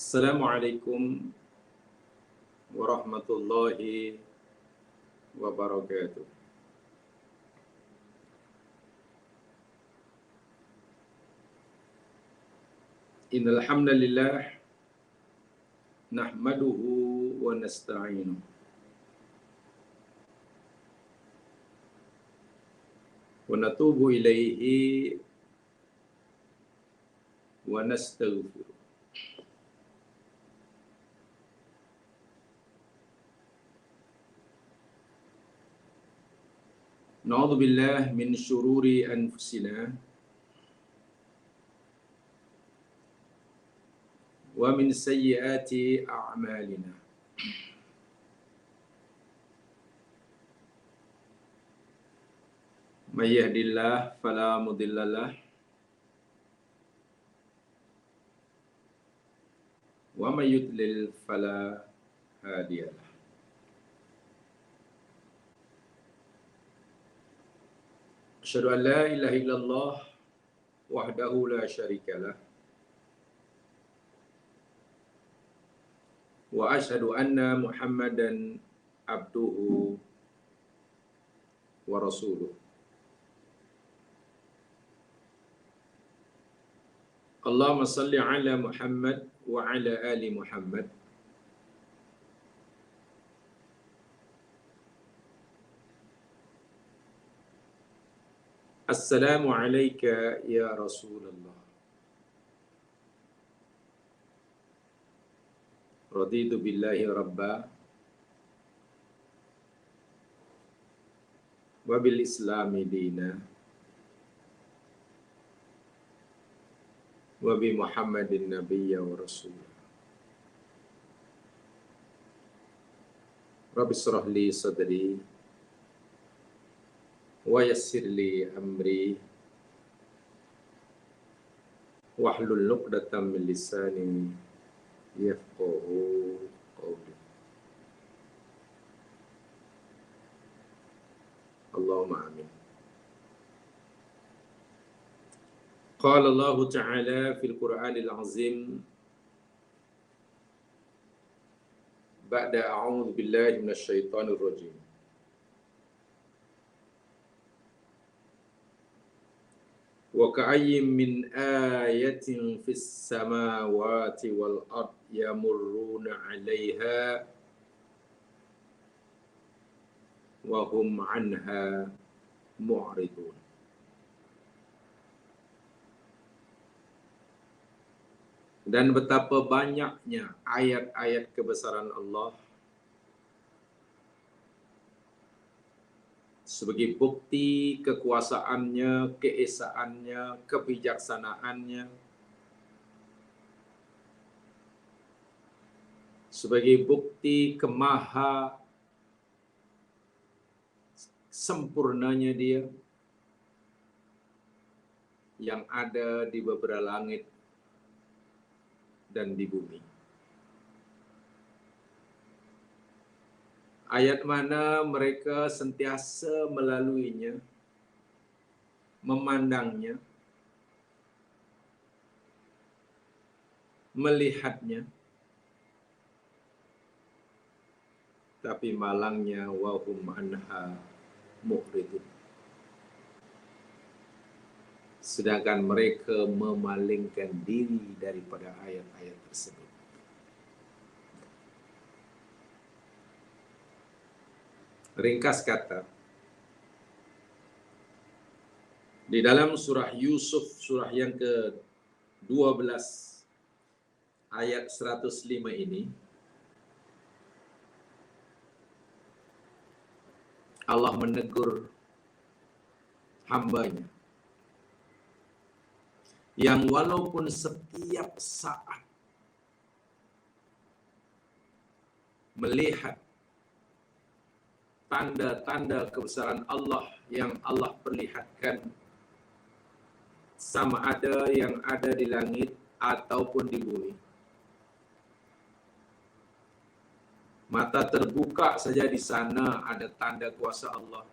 Assalamualaikum warahmatullahi wabarakatuh. Innal hamdalillah nahmaduhu wa nasta'inuhu wa natubu ilaihi wa nastaghfiruh. Na'udzu billahi min syururi anfusina wa min sayyiati a'malina. May yahdihillahu fala mudilla lahu wa may yudlil fala hadiya lahu. Asyhadu an la ilaha illallah wahdahu la syarika lah wa asyhadu anna Muhammadan abduhu wa rasuluh. Allahumma salli ala Muhammad wa ala ali Muhammad. Assalamu alayka ya Rasulullah. Raditu billahi rabba wa bil islami dina wa bi Muhammadin nabiyya wa rasulullah. Rabbi shrah li sadri wa yassir li amri wahlul 'uqdatam min lisani yafqahu qawli. Allahumma amin. Qala Allah Ta'ala fil Qur'anil Azim ba'da a'udzu billahi minasy syaithanir rajim. Wa ka'ayyin min ayatin fis samawati wal ard yamurruna 'alaiha wa hum 'anha mu'ridun. Dan betapa banyaknya ayat-ayat kebesaran Allah sebagai bukti kekuasaannya, keesaannya, kebijaksanaannya, sebagai bukti kemaha sempurnanya Dia yang ada di beberapa langit dan di bumi. Ayat mana mereka sentiasa melaluinya, memandangnya, melihatnya, tapi malangnya wahum anha mu'ridun. Sedangkan mereka memalingkan diri daripada ayat-ayat tersebut. Ringkas kata, di dalam surah Yusuf, surah yang ke-12, ayat 105 ini, Allah menegur hambanya yang walaupun setiap saat melihat tanda-tanda kebesaran Allah yang Allah perlihatkan, sama ada yang ada di langit ataupun di bumi, mata terbuka saja di sana ada tanda kuasa Allah.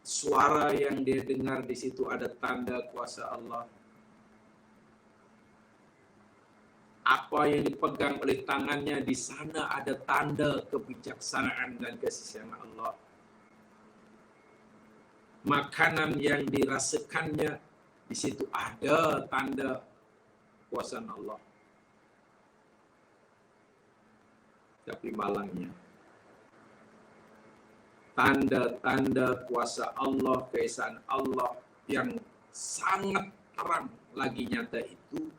Suara yang dia dengar di situ ada tanda kuasa Allah. Apa yang dipegang oleh tangannya, di sana ada tanda kebijaksanaan dan kasih sayang Allah. Makanan yang dirasakannya, di situ ada tanda kuasa Allah. Tapi malangnya, tanda-tanda kuasa Allah, keesaan Allah yang sangat terang lagi nyata itu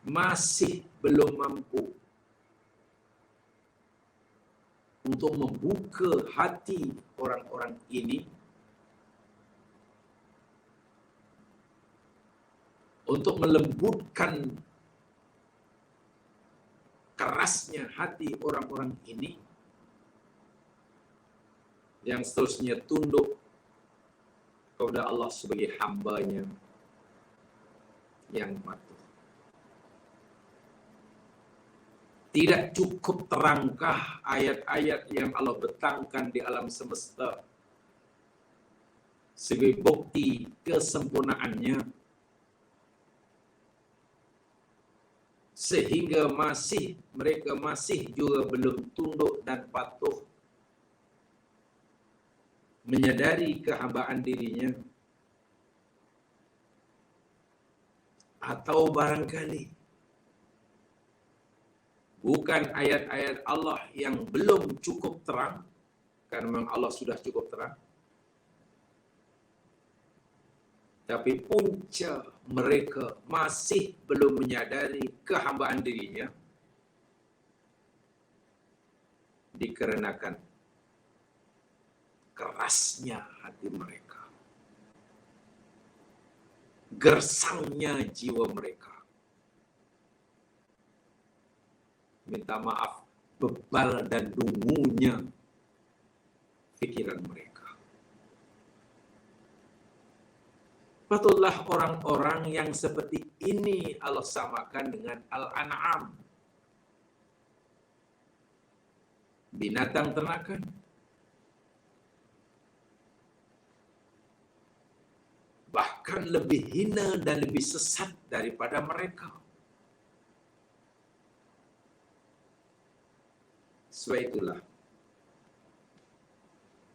masih belum mampu untuk membuka hati orang-orang ini untuk melembutkan kerasnya hati orang-orang ini yang seterusnya tunduk kepada Allah sebagai hamba-Nya yang patuh. Tidak cukup terangkah ayat-ayat yang Allah betangkan di alam semesta sebagai bukti kesempurnaannya, sehingga mereka masih juga belum tunduk dan patuh menyadari kehambaan dirinya, atau barangkali bukan ayat-ayat Allah yang belum cukup terang, karena memang Allah sudah cukup terang, tapi punca mereka masih belum menyadari kehambaan dirinya dikarenakan kerasnya hati mereka, gersangnya jiwa mereka. Minta maaf, bebal dan dungunya pikiran mereka. Patutlah orang-orang yang seperti ini Allah samakan dengan Al-An'am, binatang ternakan. Bahkan lebih hina dan lebih sesat daripada mereka. Sebab itulah,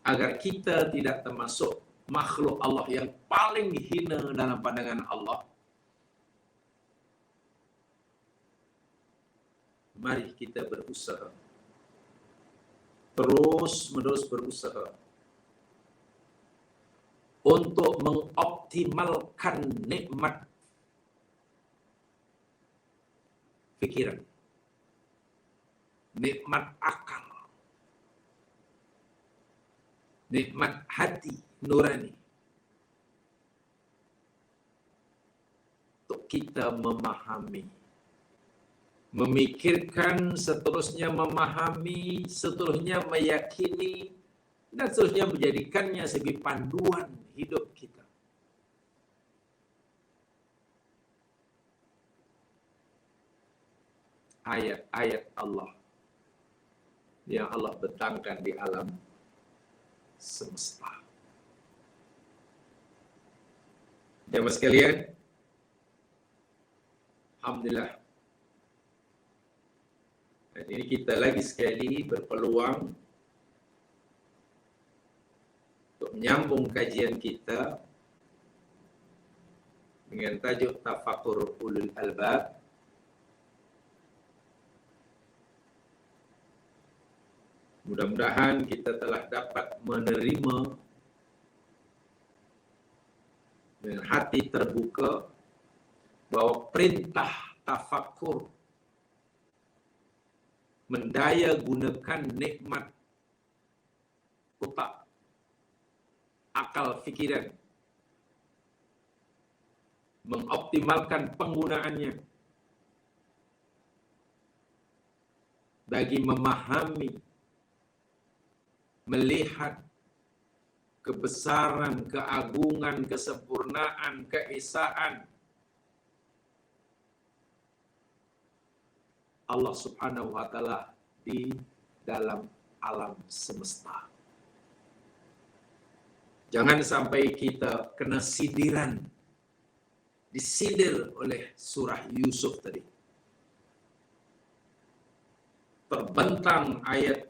agar kita tidak termasuk makhluk Allah yang paling hina dalam pandangan Allah, mari kita berusaha, terus-menerus berusaha untuk mengoptimalkan nikmat pikiran, nikmat akal, nikmat hati nurani, untuk kita memahami, memikirkan, seterusnya memahami, seterusnya meyakini, dan seterusnya menjadikannya sebagai panduan hidup kita. Ayat-ayat Allah yang Allah betangkan di alam semesta. Jemaah sekalian, alhamdulillah, dan ini kita lagi sekali berpeluang untuk menyambung kajian kita dengan tajuk Tafakur Ulul Albab. Mudah-mudahan kita telah dapat menerima dengan hati terbuka bahwa perintah tafakur, mendaya gunakan nikmat otak, akal fikiran, mengoptimalkan penggunaannya bagi memahami, melihat kebesaran, keagungan, kesempurnaan, keesaan Allah Subhanahu wa Ta'ala di dalam alam semesta. Jangan sampai kita kena sindiran disindir oleh surah Yusuf tadi. Terbentang ayat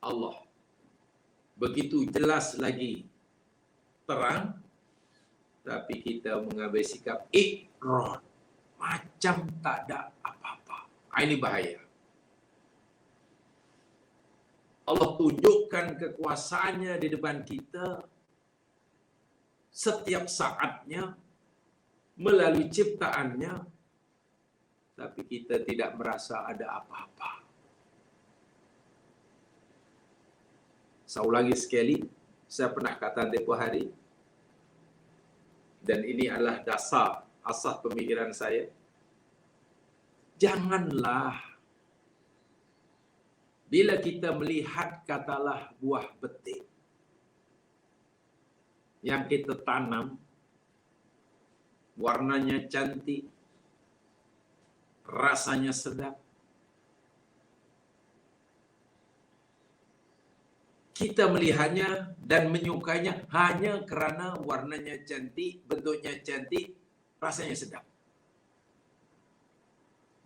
Allah begitu jelas lagi terang, tapi kita mengambil sikap ikrar, macam tak ada apa-apa. Ini bahaya. Allah tunjukkan kekuasaannya di depan kita setiap saatnya melalui ciptaannya, tapi kita tidak merasa ada apa-apa. Saya ulangi sekali, saya pernah kata tempoh hari, dan ini adalah dasar asas pemikiran saya. Janganlah bila kita melihat katalah buah betik yang kita tanam, warnanya cantik, rasanya sedap, kita melihatnya dan menyukainya hanya kerana warnanya cantik, bentuknya cantik, rasanya sedap.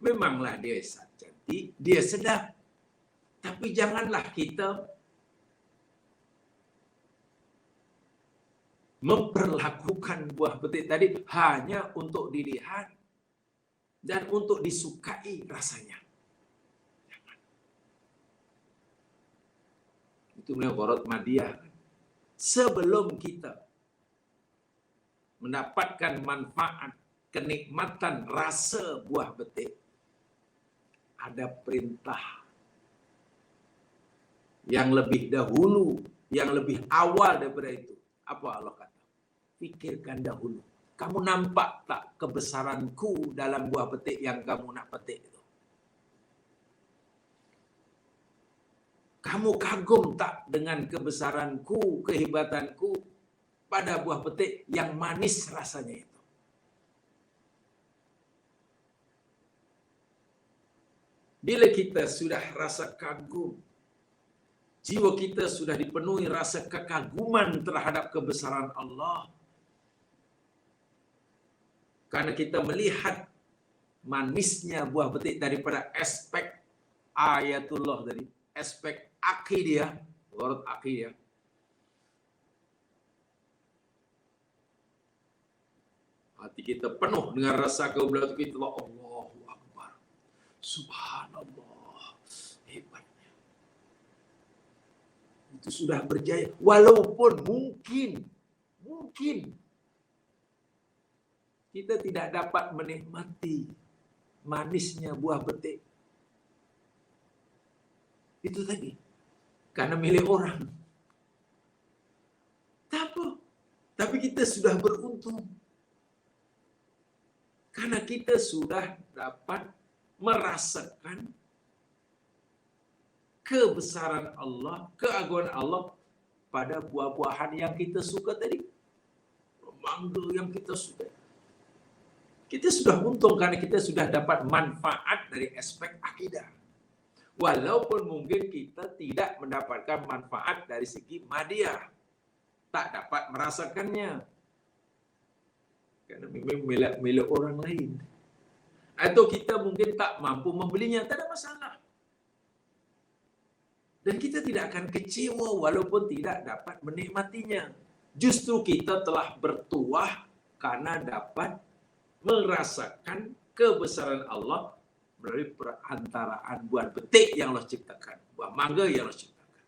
Memanglah dia cantik, dia sedap. Tapi janganlah kita memperlakukan buah betik tadi hanya untuk dilihat dan untuk disukai rasanya. Itu menurut Madiyah. Sebelum kita mendapatkan manfaat, kenikmatan rasa buah betik, ada perintah yang lebih dahulu, yang lebih awal daripada itu. Apa Allah kata? Fikirkan dahulu. Kamu nampak tak kebesaranku dalam buah petik yang kamu nak petik itu? Kamu kagum tak dengan kebesaranku, kehebatanku pada buah petik yang manis rasanya itu? Bila kita sudah rasa kagum, jiwa kita sudah dipenuhi rasa kekaguman terhadap kebesaran Allah, karena kita melihat manisnya buah petik daripada aspek ayatullah tadi, aspek akidah, urut akidah. Hati kita penuh dengan rasa kebesaran kita, Allahu Akbar, Subhanallah, hebatnya. Itu sudah berjaya. Walaupun mungkin kita tidak dapat menikmati manisnya buah betik itu tadi, karena milik orang. Tapi kita sudah beruntung, karena kita sudah dapat merasakan kebesaran Allah, keagungan Allah pada buah-buahan yang kita suka tadi. Mangga yang kita suka. Kita sudah untung karena kita sudah dapat manfaat dari aspek akidah. Walaupun mungkin kita tidak mendapatkan manfaat dari segi madiyah. Tak dapat merasakannya. Karena memang milik orang lain. Atau kita mungkin tak mampu membelinya, tak ada masalah. Dan kita tidak akan kecewa walaupun tidak dapat menikmatinya. Justru kita telah bertuah karena dapat merasakan kebesaran Allah melalui perantaraan buah betik yang Allah ciptakan, buah mangga yang Allah ciptakan.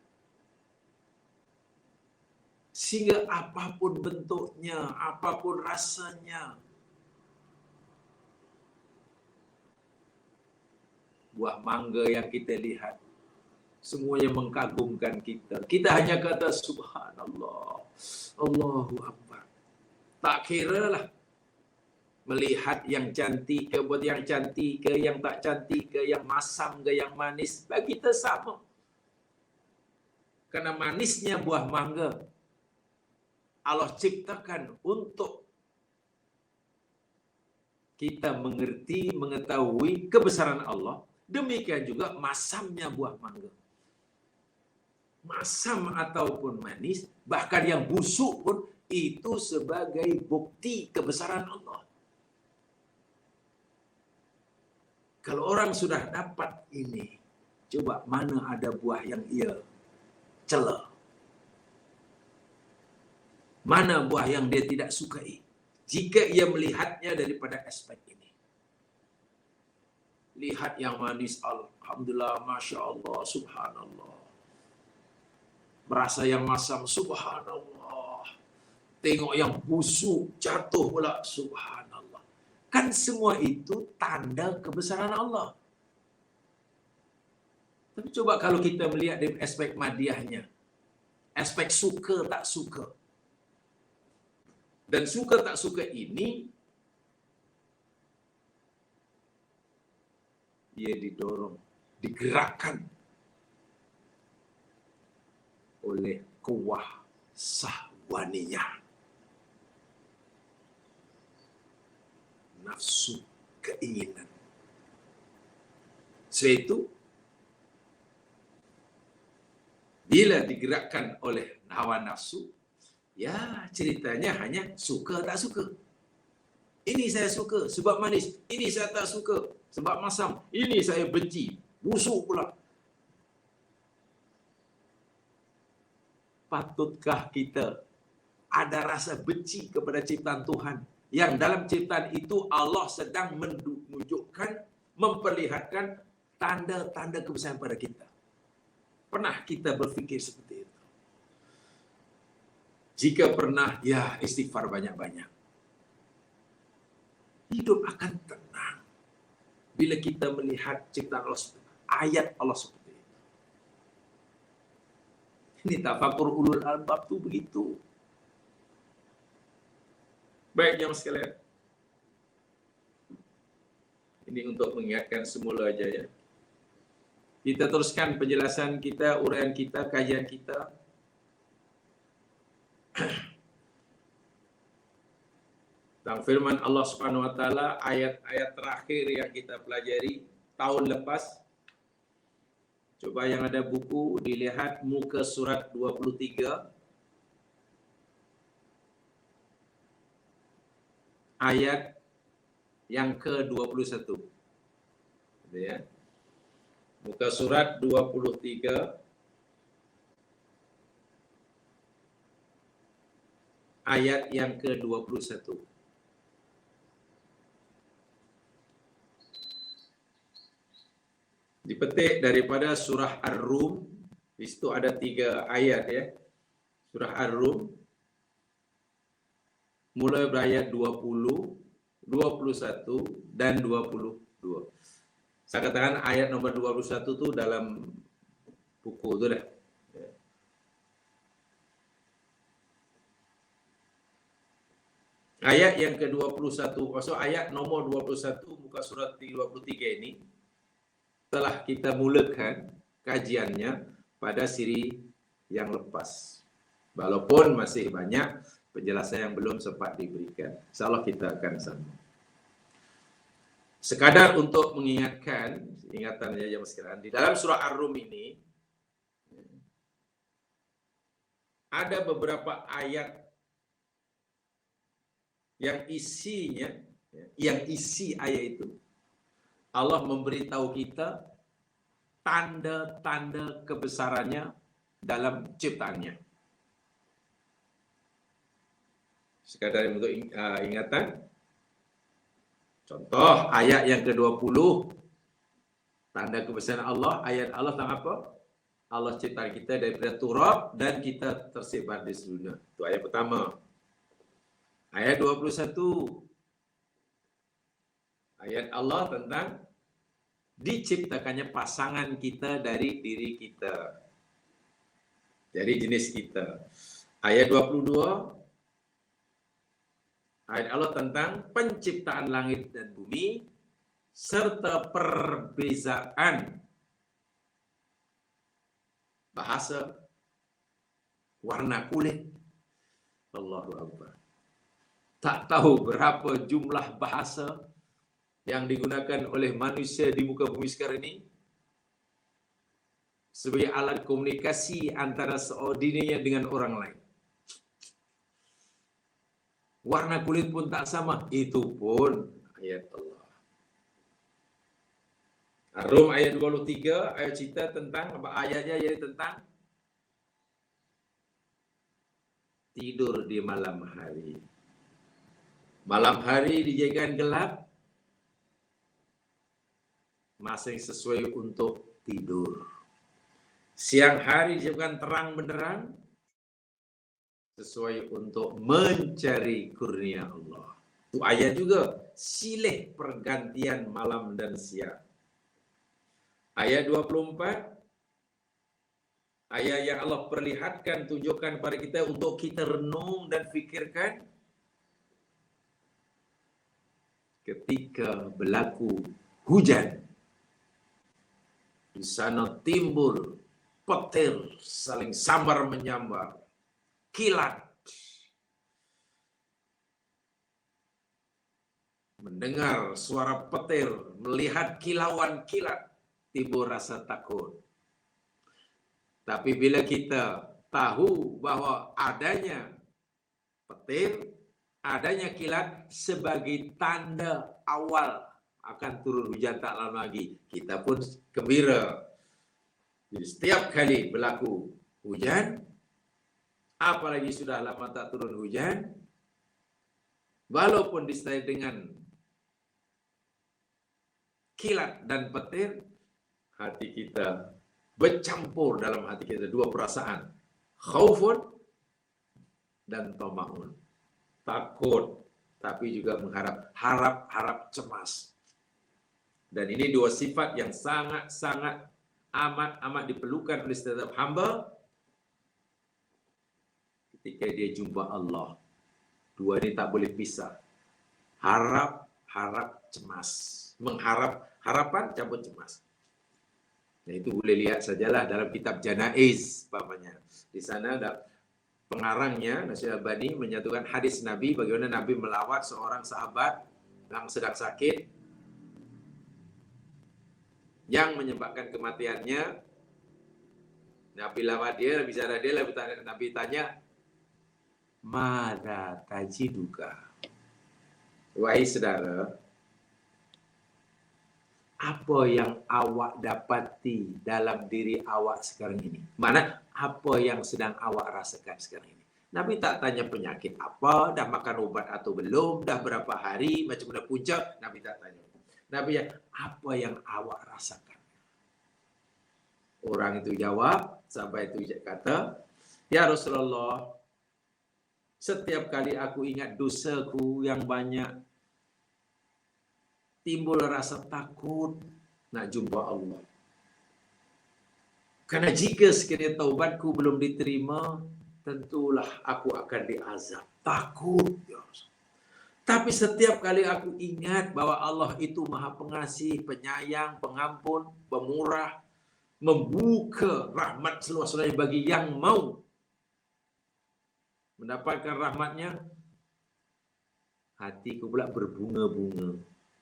Sehingga apapun bentuknya, apapun rasanya, buah mangga yang kita lihat semuanya mengkagumkan kita. Kita hanya kata subhanallah, Allahu Akbar. Tak kiralah melihat yang cantik ke, buat yang cantik ke, yang tak cantik ke, yang masam ke, yang manis, bagi kita sama. Karena manisnya buah mangga Allah ciptakan untuk kita mengerti, mengetahui kebesaran Allah. Demikian juga masamnya buah mangga. Masam ataupun manis, bahkan yang busuk pun itu sebagai bukti kebesaran Allah. Kalau orang sudah dapat ini, coba mana ada buah yang ia cela? Mana buah yang dia tidak sukai? Jika ia melihatnya daripada aspek ini. Lihat yang manis, alhamdulillah, masya Allah, subhanallah. Merasa yang masam, subhanallah. Tengok yang busuk, jatuh pula, subhanallah. Kan semua itu tanda kebesaran Allah. Tapi coba kalau kita melihat dari aspek madiahnya, aspek suka tak suka. Dan suka tak suka ini, dia didorong, digerakkan oleh kuah sahwaniyah. Nafsu keinginan. Sebab itu, bila digerakkan oleh hawa nafsu, ya ceritanya hanya suka tak suka. Ini saya suka sebab manis, ini saya tak suka sebab masam, ini saya benci, busuk pula. Patutkah kita ada rasa benci kepada ciptaan Tuhan yang dalam ciptaan itu Allah sedang menunjukkan, memperlihatkan tanda-tanda kebesaran pada kita? Pernah kita berfikir seperti itu? Jika pernah, ya istighfar banyak-banyak. Hidup akan tenang bila kita melihat ciptaan Allah, ayat Allah seperti itu. Ini tafakur ulul albab tu begitu. Baik jemaah sekalian. Ini untuk mengingatkan semula aja ya. Kita teruskan penjelasan kita, uraian kita, kajian kita. Tentang firman Allah Subhanahu wa taala, ayat-ayat terakhir yang kita pelajari tahun lepas. Coba yang ada buku dilihat muka surat 23. Ayat yang ke-21. Ya. Muka surat 23 ayat yang ke-21. Dipetik daripada surah Ar-Rum. Di situ ada 3 ayat ya. Surah Ar-Rum mulai berayat 20, 21 dan 22. Saya katakan ayat nomor 21 tu dalam buku tu dah. Ayat yang ke-21, maksud ayat nomor 21 muka surat 23 ini telah kita mulakan kajiannya pada siri yang lepas. Walaupun masih banyak penjelasan yang belum sempat diberikan. InsyaAllah kita akan sambung. Sekadar untuk mengingatkan, ingatannya jemaah sekalian, di dalam surah Ar-Rum ini ada beberapa ayat yang isinya, yang isi ayat itu Allah memberitahu kita tanda-tanda kebesarannya dalam ciptaannya. Sekadar untuk ingatan. Contoh ayat yang ke-20, tanda kebesaran Allah, ayat Allah tentang apa? Allah cipta kita daripada turab dan kita tersebar di seluruh dunia. Itu ayat pertama. Ayat 21. Ayat Allah tentang diciptakannya pasangan kita dari diri kita. Dari jenis kita. Ayat 22. Ayat Allah tentang penciptaan langit dan bumi serta perbezaan bahasa, warna kulit. Allahu Akbar. Tak tahu berapa jumlah bahasa yang digunakan oleh manusia di muka bumi sekarang ini sebagai alat komunikasi antara seorang dirinya dengan orang lain. warna kulit pun tak sama. Itu pun ayat Allah. Ar-Rum ayat 23, ayat cerita tentang apa ayatnya, jadi tentang tidur di malam hari. Malam hari dijadikan gelap, masih sesuai untuk tidur. Siang hari dijadikan terang benderang, sesuai untuk mencari kurnia Allah. Itu ayat juga, silih pergantian malam dan siang. Ayat 24, ayat yang Allah perlihatkan, tunjukkan pada kita untuk kita renung dan fikirkan. Ketika berlaku hujan, di sana timbul petir saling sambar menyambar, kilat. Mendengar suara petir, melihat kilauan kilat, timbul rasa takut. Tapi bila kita tahu bahwa adanya petir, adanya kilat sebagai tanda awal akan turun hujan tak lama lagi, kita pun gembira. Jadi setiap kali berlaku hujan, apalagi sudah lama tak turun hujan, walaupun disertai dengan kilat dan petir, hati kita bercampur dalam hati kita dua perasaan, khaufun dan tamaun. Takut, tapi juga mengharap, harap cemas. Dan ini dua sifat yang sangat-sangat amat diperlukan oleh setiap hamba ketika dia jumpa Allah. Dua ini tak boleh pisah. Harap cemas. Mengharap, harapan campur cemas. Nah, itu boleh lihat sajalah dalam kitab Janaiz, umpamanya. Di sana ada pengarangnya, Nasyid Albani menyatukan hadis Nabi, bagaimana Nabi melawat seorang sahabat yang sedang sakit, yang menyebabkan kematiannya. Nabi lawat dia, bicara dia, Nabi tanya, "Mada tajiduka?" Wahai saudara, apa yang awak dapati dalam diri awak sekarang ini? Mana apa yang sedang awak rasakan sekarang ini? Nabi tak tanya penyakit apa, dah makan obat atau belum, dah berapa hari, macam mana punca, Nabi tak tanya. Nabi yang apa yang awak rasakan? Orang itu jawab, sampai itu kata, "Ya Rasulullah, setiap kali aku ingat dosaku yang banyak, timbul rasa takut nak jumpa Allah. Karena jika sekiranya taubatku belum diterima, tentulah aku akan diazab. Takut, ya Rasul. Tapi setiap kali aku ingat bahwa Allah itu Maha Pengasih, Penyayang, Pengampun, Pemurah, membuka rahmat seluas-luasnya bagi yang mau mendapatkan rahmatnya, hatiku pula berbunga-bunga.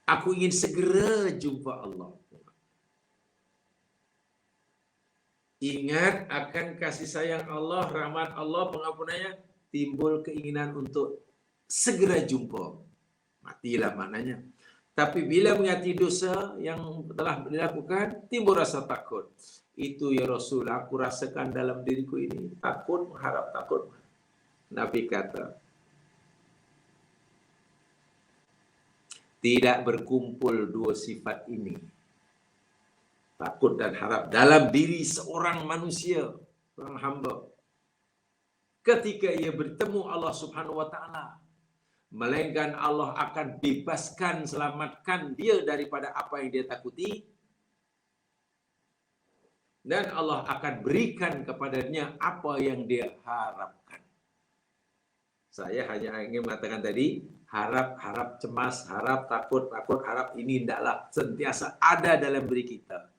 Aku ingin segera jumpa Allah." Ingat akan kasih sayang Allah, rahmat Allah, pengampunannya, timbul keinginan untuk segera jumpa. Matilah maknanya. Tapi bila mengingati dosa yang telah dilakukan, timbul rasa takut. Itu ya Rasul, aku rasakan dalam diriku ini. Takut, mengharap, takut. Nabi kata, tidak berkumpul dua sifat ini, takut dan harap, dalam diri seorang manusia, seorang hamba, ketika ia bertemu Allah Subhanahu wa Ta'ala, melainkan Allah akan bebaskan, selamatkan dia daripada apa yang dia takuti, dan Allah akan berikan kepadanya apa yang dia harapkan. Saya hanya ingin mengatakan tadi, harap cemas, harap takut, harap ini hendaklah sentiasa ada dalam diri kita.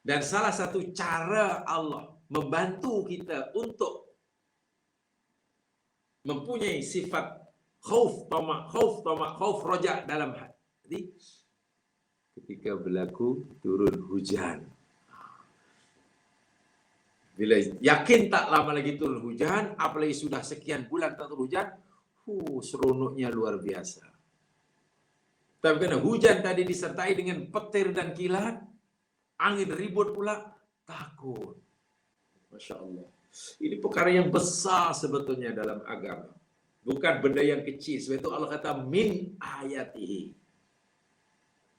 Dan salah satu cara Allah membantu kita untuk mempunyai sifat khauf, roja dalam hati, ketika berlaku turun hujan. Bila yakin tak lama lagi turun hujan, apalagi sudah sekian bulan tak turun hujan, Seronoknya luar biasa. Tapi karena hujan tadi disertai dengan petir dan kilat, angin ribut pula, takut. Masya Allah. Ini perkara yang besar sebetulnya dalam agama. Bukan benda yang kecil. Sebab itu Allah kata min ayatihi.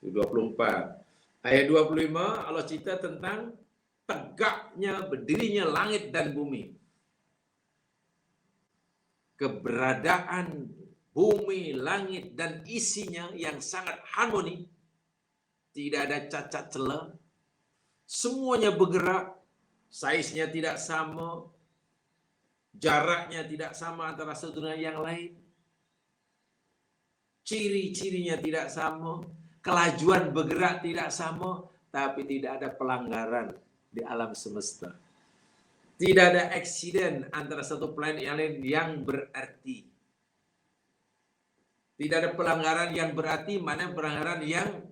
24. Ayat 25 Allah cerita tentang tegaknya, berdirinya langit dan bumi. Keberadaan bumi, langit, dan isinya yang sangat harmoni. Tidak ada cacat celah. Semuanya bergerak. Saiznya tidak sama. Jaraknya tidak sama antara satu dengan yang lain. Ciri-cirinya tidak sama. Kelajuan bergerak tidak sama. Tapi tidak ada pelanggaran di alam semesta. Tidak ada aksiden antara satu planet yang lain yang berarti. Tidak ada pelanggaran yang berarti, mana pelanggaran yang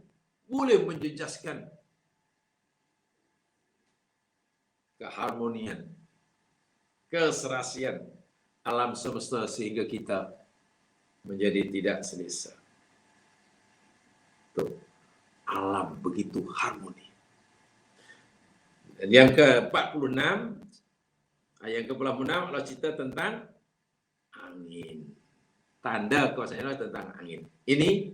boleh menjejaskan keharmonian, keserasian alam semesta sehingga kita menjadi tidak selesa. Tuh, alam begitu harmoni. Dan yang ke-46, ayat ke-46 Allah cerita tentang angin. Tanda kuasa Allah tentang angin. Ini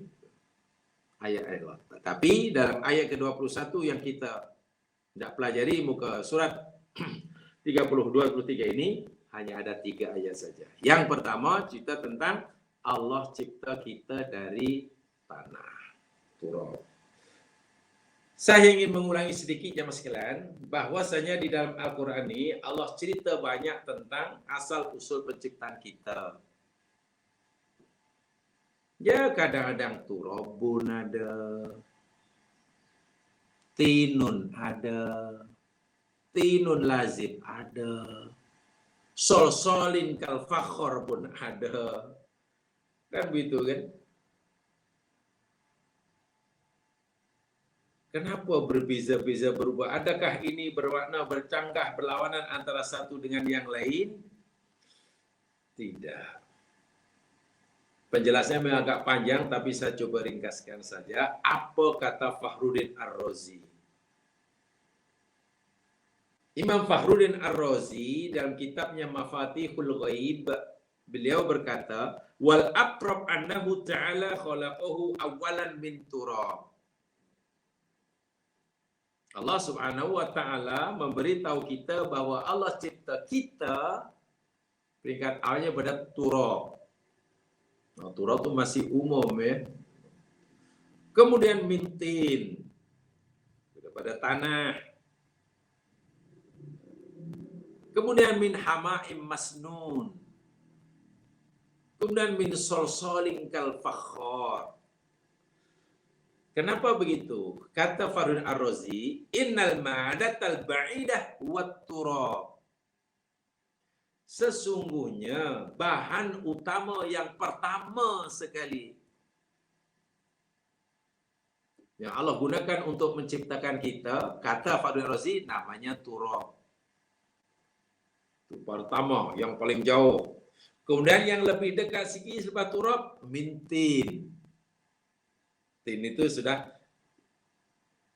ayat-ayat Allah. Tapi dalam ayat ke-21 yang kita tidak pelajari muka surat 32-33 ini hanya ada 3 ayat saja. Yang pertama cerita tentang Allah cipta kita dari tanah, turab. Saya ingin mengulangi sedikit jemaah sekalian bahwasanya di dalam Al-Qur'an ini Allah cerita banyak tentang asal usul penciptaan kita. Ya kadang-kadang turabun ada, tinun ada, tinun lazim ada, solsolin kal fakhor pun ada. Kan begitu kan? Kenapa berbeza-beza berubah? Adakah ini bermakna bercanggah berlawanan antara satu dengan yang lain? Tidak. Penjelasannya memang agak panjang, tapi saya coba ringkaskan saja. Apa kata Fakhruddin Ar-Razi? Imam Fakhruddin Ar-Razi dalam kitabnya Mafatihul Ghaib, beliau berkata, wal aqrab annahu ta'ala khalaqahu awalan min turab. Allah Subhanahu wa taala memberitahu kita bahwa Allah cipta kita peringkat awalnya pada turab. Nah, turab itu masih umum ya. Kemudian mintin pada tanah. Kemudian min hama'im masnun. Kemudian min solsolin kal fakhor. Kenapa begitu? Kata Fakhruddin Ar-Razi, innal ma'adatal ba'idah wat turab. Sesungguhnya bahan utama yang pertama sekali yang Allah gunakan untuk menciptakan kita, kata Fakhruddin Ar-Razi, namanya turab. Itu pertama, yang paling jauh. Kemudian yang lebih dekat sikit selepas turab, mintin. Tin itu sudah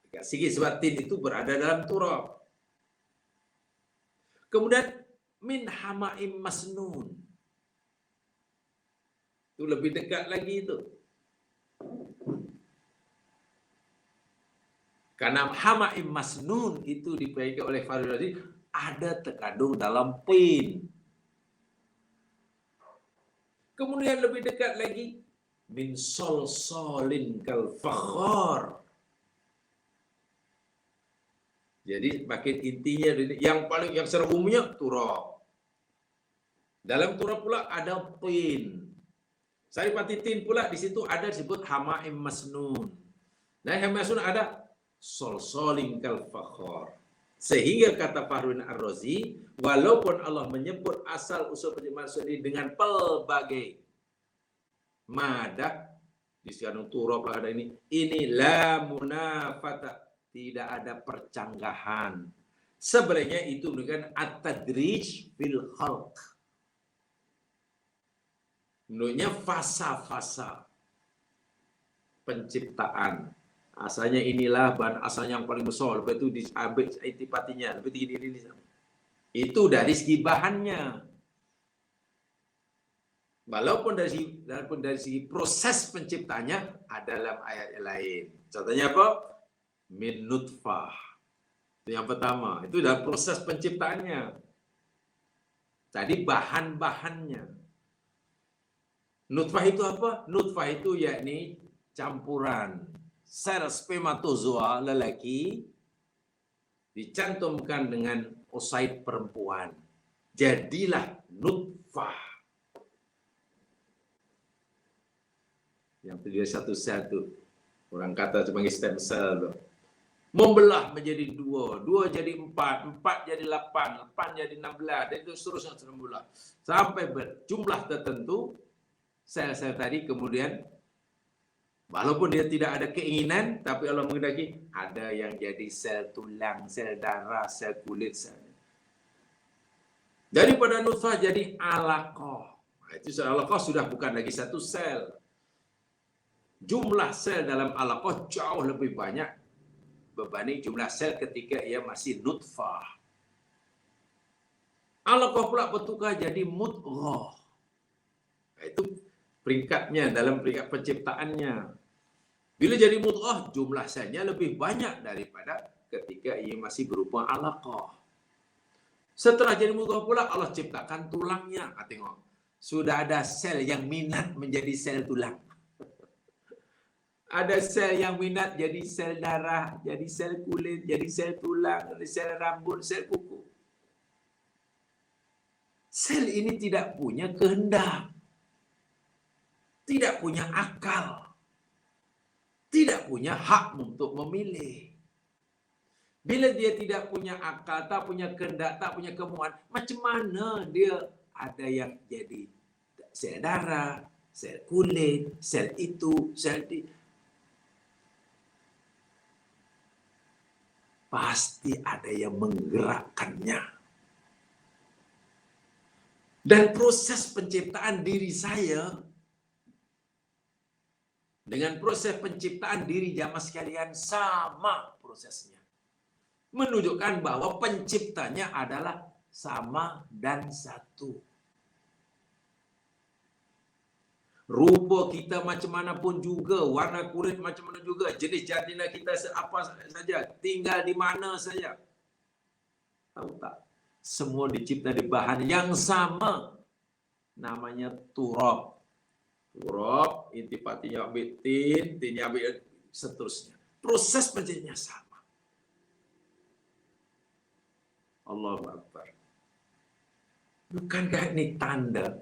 dekat sikit sebab tin itu berada dalam turab. Kemudian min hama'im masnun. Itu lebih dekat lagi itu. Karena hama'im masnun itu dipegang oleh Fakhruddin Ar-Razi ada terkandung dalam pin. Kemudian lebih dekat lagi min solsolin kal fakhor. Jadi makin intinya yang paling yang secara umumnya turab. Dalam turab pula ada pin. Saripati tin pula di situ ada disebut hama'im masnun. Nah, hama'im masnun ada solsolin kal fakhor. Sehingga kata Fakhruddin Ar-Razi, walaupun Allah menyebut asal usul penciptaan ini dengan pelbagai madah, di sekarang turab ada ini la munafata, tidak ada percanggahan. Sebenarnya itu bukan at-tadrij fil khalq. Menurutnya fasa-fasa penciptaan. Asalnya inilah bahan asalnya yang paling besar, lepas itu diambil intipatinya, lepas itu ini. Itu dari segi bahannya. Walaupun dari segi proses penciptanya ada dalam ayat yang lain. Contohnya apa? Min nutfah. Itu yang pertama. Itu dalam proses penciptaannya. Tadi bahan-bahannya. Nutfah itu apa? Nutfah itu yakni campuran sel spermatozoa lelaki dicantumkan dengan oosit perempuan. Jadilah nutfah. Yang terdiri satu sel itu. Orang kata sebagai stem cell itu. Membelah menjadi 2, 2 jadi 4, 4 jadi 8, 8 jadi 16, dan itu seterusnya sembulah. Sampai berjumlah tertentu, sel-sel tadi kemudian, walaupun dia tidak ada keinginan, tapi Allah menghendaki, ada yang jadi sel tulang, sel darah, sel kulit, sel. Daripada nutfah jadi alaqah. Itu sel alaqah sudah bukan lagi satu sel. Jumlah sel dalam alaqah jauh lebih banyak berbanding jumlah sel ketika ia masih nutfah. Alaqah pula bertukar jadi mudghah. Itu peringkatnya dalam peringkat penciptaannya. Bila jadi mudghah, jumlah selnya lebih banyak daripada ketika ia masih berupa alaqah. Setelah jadi mudghah pula, Allah ciptakan tulangnya. Tengok, sudah ada sel yang minat menjadi sel tulang. Ada sel yang minat jadi sel darah, jadi sel kulit, jadi sel tulang, jadi sel rambut, sel kuku. Sel ini tidak punya kehendak, tidak punya akal, tidak punya hak untuk memilih. Bila dia tidak punya akal, tak punya kehendak, tak punya kemauan, macam mana dia ada yang jadi sel darah, sel kulit, sel itu, sel itu. Pasti ada yang menggerakkannya. Dan proses penciptaan diri saya dengan proses penciptaan diri jamaah sekalian sama prosesnya. Menunjukkan bahwa penciptanya adalah sama dan satu. Rupa kita macam mana pun juga, warna kulit macam mana juga, jenis jantina kita apa saja, tinggal di mana saja. Tahu tak? Semua dicipta di bahan yang sama. Namanya turab. Turab, intipatinya ambil tinnya ambil seterusnya. Proses penciptaannya sama. Allahu Akbar. Bukankah ini tanda?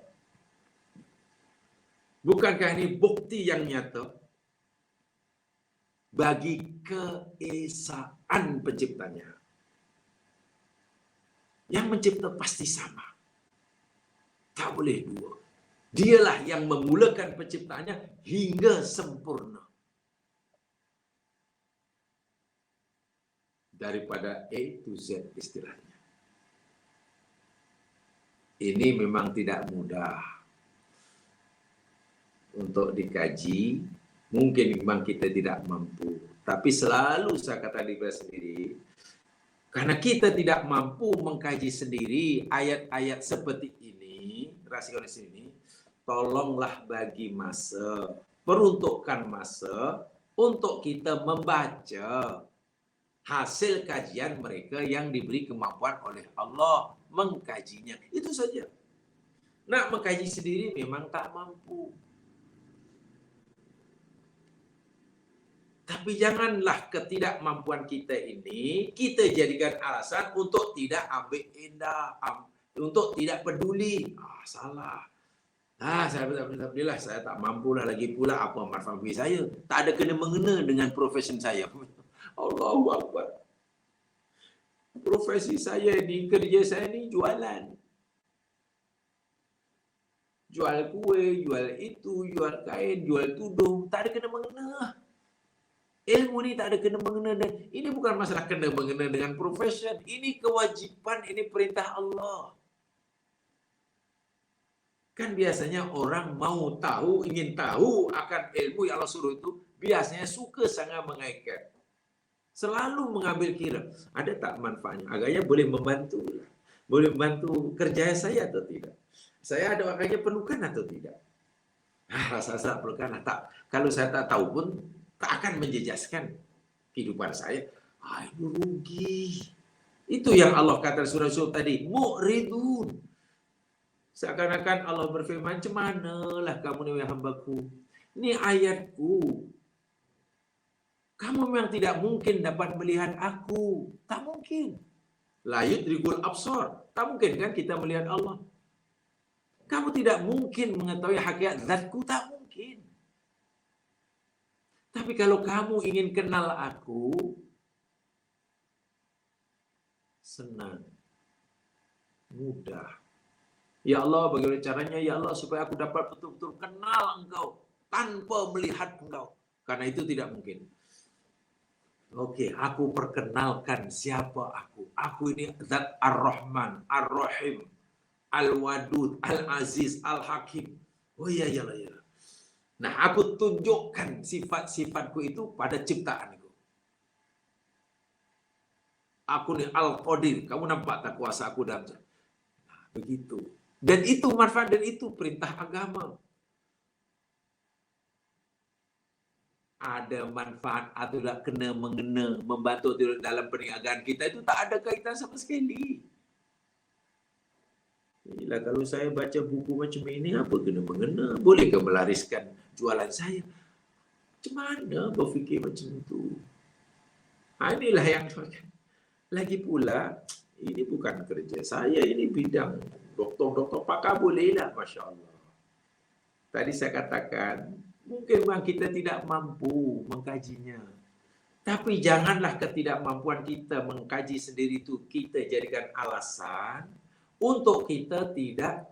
Bukankah ini bukti yang nyata bagi keesaan penciptanya? Yang mencipta pasti sama. Tak boleh dua. Dialah yang memulakan penciptaannya hingga sempurna. Daripada A to Z istilahnya. Ini memang tidak mudah untuk dikaji, mungkin memang kita tidak mampu. Tapi selalu saya kata diri saya sendiri, karena kita tidak mampu mengkaji sendiri ayat-ayat seperti ini, rasionalis ini, tolonglah bagi masa, peruntukkan masa untuk kita membaca hasil kajian mereka yang diberi kemampuan oleh Allah mengkajinya. Itu saja. Nak mengkaji sendiri memang tak mampu. Tapi janganlah ketidakmampuan kita ini kita jadikan alasan untuk tidak ambil indah, untuk tidak peduli. Salah. Saya tak mampu lah lagi pula apa manfaat saya. Tak ada kena-mengena dengan profesi saya. Allahu Akbar. Profesi saya ni, kerja saya ni jualan. Jual kue, jual itu, jual kain, jual tudung. Tak ada kena-mengena. Ilmu ni tak ada kena-mengena dengan, ini bukan masalah kena-mengena dengan profession. Ini kewajipan, ini perintah Allah. Kan biasanya orang mau tahu, ingin tahu akan ilmu yang Allah suruh itu, biasanya suka sangat mengaitkan. Selalu mengambil kira, ada tak manfaatnya? Agaknya boleh membantu. Boleh membantu kerja saya atau tidak? Saya ada agaknya perlukan atau tidak? Rasa-rasa perlukan tak. Kalau saya tak tahu pun, tak akan menjejaskan kehidupan saya. Itu rugi. Itu yang Allah kata surah-surah tadi, mu'ridun. Seakan-akan Allah berfirman, macam manalah kamu ni hambaku. Ini ayatku. Kamu memang tidak mungkin dapat melihat aku. Tak mungkin. La yudrikul absar. Tak mungkin kan kita melihat Allah. Kamu tidak mungkin mengetahui hakikat zatku. Tak mungkin. Tapi kalau kamu ingin kenal aku, senang. Mudah. Ya Allah, bagaimana caranya? Ya Allah, supaya aku dapat betul-betul kenal engkau tanpa melihat engkau. Karena itu tidak mungkin. Oke, aku perkenalkan siapa aku. Aku ini Zat Ar-Rahman, Ar-Rahim, Al-Wadud, Al-Aziz, Al-Hakim. Oh iya, iyalah, iyalah. Nah, aku tunjukkan sifat-sifatku itu pada ciptaanku. Aku ini Al-Qadir. Kamu nampak tak kuasa aku dalam. Nah, begitu. Dan itu manfaat, dan itu perintah agama. Ada manfaat atau tidak kena mengena, membantu dalam perniagaan kita, itu tak ada kaitan sama sekali. Inilah kalau saya baca buku macam ini, apa kena mengena? Bolehkah melariskan jualan saya? Macam mana berfikir macam itu? Inilah yang lagi pula, ini bukan kerja saya, ini bidang doktor-doktor pakar bolehlah, Masya Allah. Tadi saya katakan, mungkin memang kita tidak mampu mengkajinya. Tapi janganlah ketidakmampuan kita mengkaji sendiri itu kita jadikan alasan untuk kita tidak,